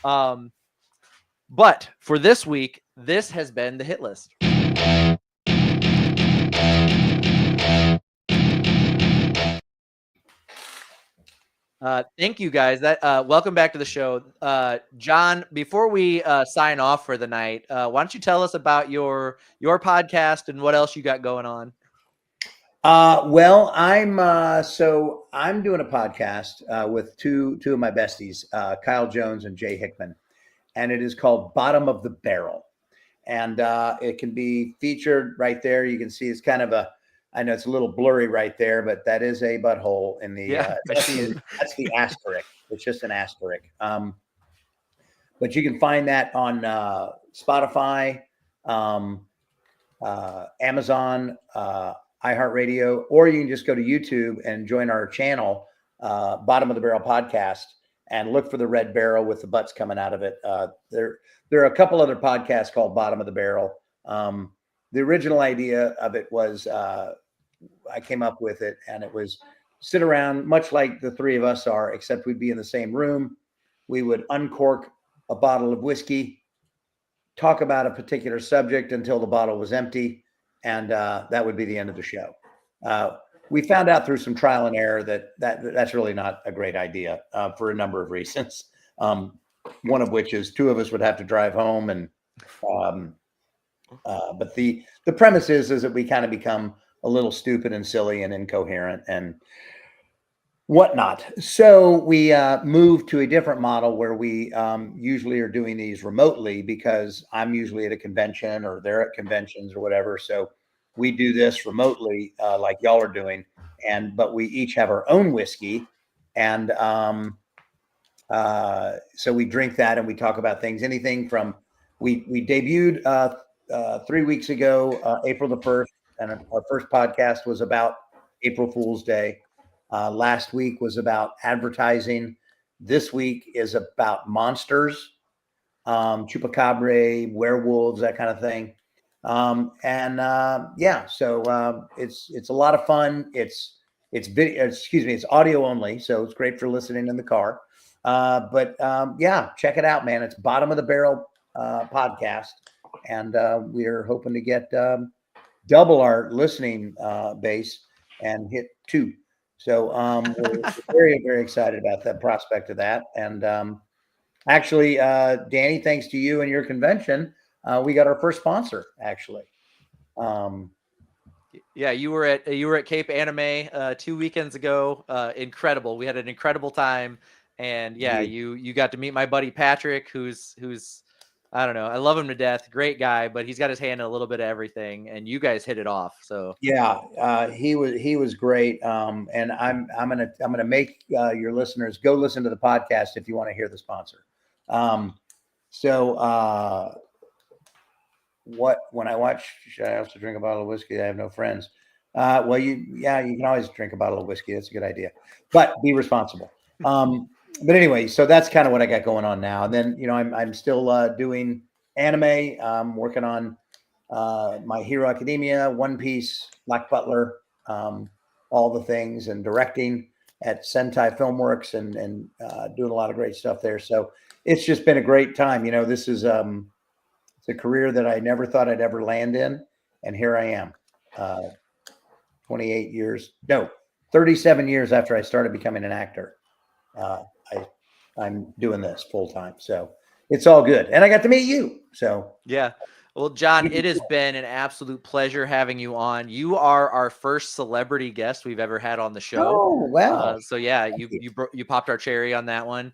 [SPEAKER 1] But for this week, this has been the hit list. Thank you guys. Welcome back to the show. John, before we sign off for the night, why don't you tell us about your podcast and what else you got going on?
[SPEAKER 4] Well, I'm doing a podcast with two of my besties, Kyle Jones and Jay Hickman, and it is called Bottom of the Barrel, and it can be featured right there. You can see it's kind of I know it's a little blurry right there, but that is a butthole in the.
[SPEAKER 1] Yeah, I see it.
[SPEAKER 4] That's the asterisk. It's just an asterisk. But you can find that on Spotify, Amazon, iHeartRadio, or you can just go to YouTube and join our channel, Bottom of the Barrel Podcast, and look for the red barrel with the butts coming out of it. There are a couple other podcasts called Bottom of the Barrel. The original idea of it was I came up with it, and it was sit around much like the three of us are, except we'd be in the same room. We would uncork a bottle of whiskey, talk about a particular subject until the bottle was empty, and that would be the end of the show. We found out through some trial and error that's really not a great idea for a number of reasons. One of which is 2 of us would have to drive home, and but the premise is that we kind of become a little stupid and silly and incoherent and whatnot. So we moved to a different model where we usually are doing these remotely, because I'm usually at a convention or they're at conventions or whatever. So we do this remotely, like y'all are doing, but we each have our own whiskey, and so we drink that and we talk about things. Anything from we debuted 3 weeks ago, April the 1st, and our first podcast was about April Fool's Day. Last week was about advertising. This week is about monsters, chupacabra, werewolves, that kind of thing. Yeah, so it's a lot of fun. It's video, it's audio only, so it's great for listening in the car. But yeah, check it out, man. It's Bottom of the Barrel podcast, and we're hoping to get double our listening base and hit 2. So we're very, very excited about the prospect of that. And actually, Danny, thanks to you and your convention, we got our first sponsor, actually.
[SPEAKER 1] Yeah, you were at Cape Anime 2 weekends ago. Incredible. We had an incredible time. And yeah, you got to meet my buddy Patrick, who's I don't know, I love him to death. Great guy, but he's got his hand in a little bit of everything, and you guys hit it off. So
[SPEAKER 4] yeah, he was great. And I'm gonna make your listeners go listen to the podcast if you want to hear the sponsor. When I watch, should I also drink a bottle of whiskey? I have no friends. Well, you can always drink a bottle of whiskey. That's a good idea, but be responsible. But anyway, so that's kind of what I got going on now. And then, I'm still doing anime. I'm working on My Hero Academia, One Piece, Black Butler, all the things, and directing at Sentai Filmworks, and doing a lot of great stuff there. So it's just been a great time. This is it's a career that I never thought I'd ever land in, and here I am. 37 years after I started becoming an actor. I'm doing this full time, so it's all good. And I got to meet you. So
[SPEAKER 1] yeah. Well, John, it has been an absolute pleasure having you on. You are our first celebrity guest we've ever had on the show.
[SPEAKER 4] Oh, wow.
[SPEAKER 1] So yeah, you popped our cherry on that one.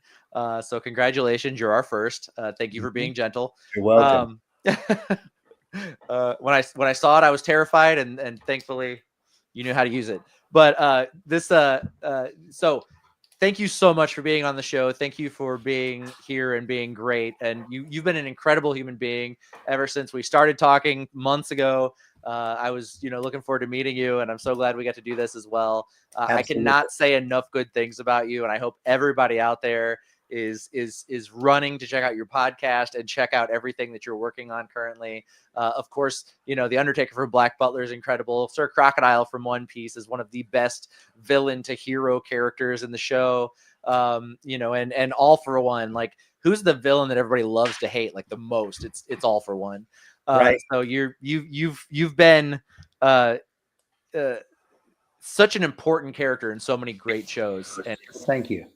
[SPEAKER 1] So congratulations, you're our first. Thank you for being gentle.
[SPEAKER 4] You're welcome.
[SPEAKER 1] When I saw it, I was terrified, and thankfully you knew how to use it. But so thank you so much for being on the show. Thank you for being here and being great. And you've been an incredible human being ever since we started talking months ago. I was, looking forward to meeting you, and I'm so glad we got to do this as well. I cannot say enough good things about you, and I hope everybody out there is running to check out your podcast and check out everything that you're working on currently. Of course, the Undertaker from Black Butler is incredible. Sir Crocodile from One Piece is one of the best villain to hero characters in the show. And All for One, like, who's the villain that everybody loves to hate like the most? It's All for One.
[SPEAKER 4] Right.
[SPEAKER 1] So you've been such an important character in so many great shows, and
[SPEAKER 4] Thank you.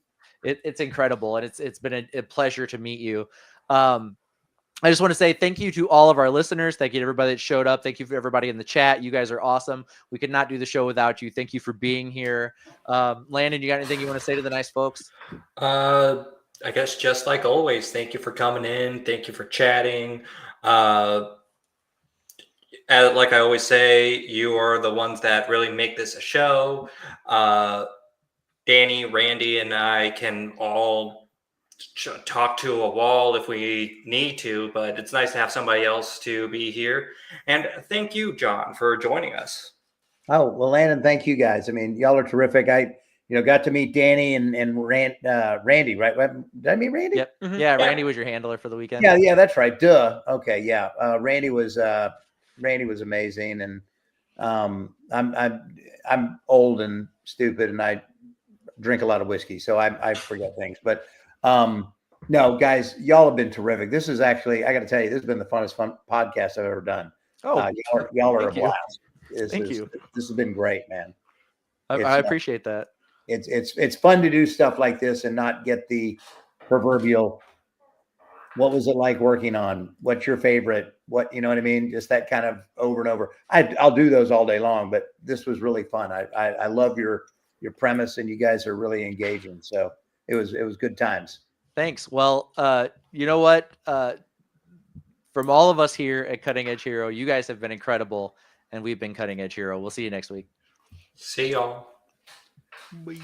[SPEAKER 1] it's incredible, and it's been a pleasure to meet you. I just want to say thank you to all of our listeners. Thank you to everybody that showed up. Thank you for everybody in the chat. You guys are awesome. We could not do the show without you. Thank you for being here. Landon, you got anything you want to say to the nice folks?
[SPEAKER 3] I guess just like always, thank you for coming in. Thank you for chatting. Like I always say, you are the ones that really make this a show. Danny, Randy, and I can all talk to a wall if we need to, but it's nice to have somebody else to be here. And thank you, John, for joining us.
[SPEAKER 4] Oh, well, Landon, thank you guys. I mean, y'all are terrific. I got to meet Danny and Randy, right? Did I meet Randy?
[SPEAKER 1] Yep. Mm-hmm. Yeah, Randy was your handler for the weekend.
[SPEAKER 4] Yeah, that's right. Duh. Okay, yeah. Randy was amazing, and I'm old and stupid, and I drink a lot of whiskey, so I forget things. But no, guys, y'all have been terrific. This is actually, I got to tell you, this has been the funnest podcast I've ever done.
[SPEAKER 1] Oh,
[SPEAKER 4] y'all are a blast.
[SPEAKER 1] Thank you.
[SPEAKER 4] This has been great, man.
[SPEAKER 1] I appreciate that.
[SPEAKER 4] It's fun to do stuff like this and not get the proverbial, what was it like working on? What's your favorite? What, you know what I mean? Just that kind of over and over. I'll do those all day long, but this was really fun. I love your premise, and you guys are really engaging. So it was good times.
[SPEAKER 1] Thanks. Well, you know what? From all of us here at Cutting Edge Hero, you guys have been incredible, and we've been Cutting Edge Hero. We'll see you next week.
[SPEAKER 3] See y'all.
[SPEAKER 2] Bye.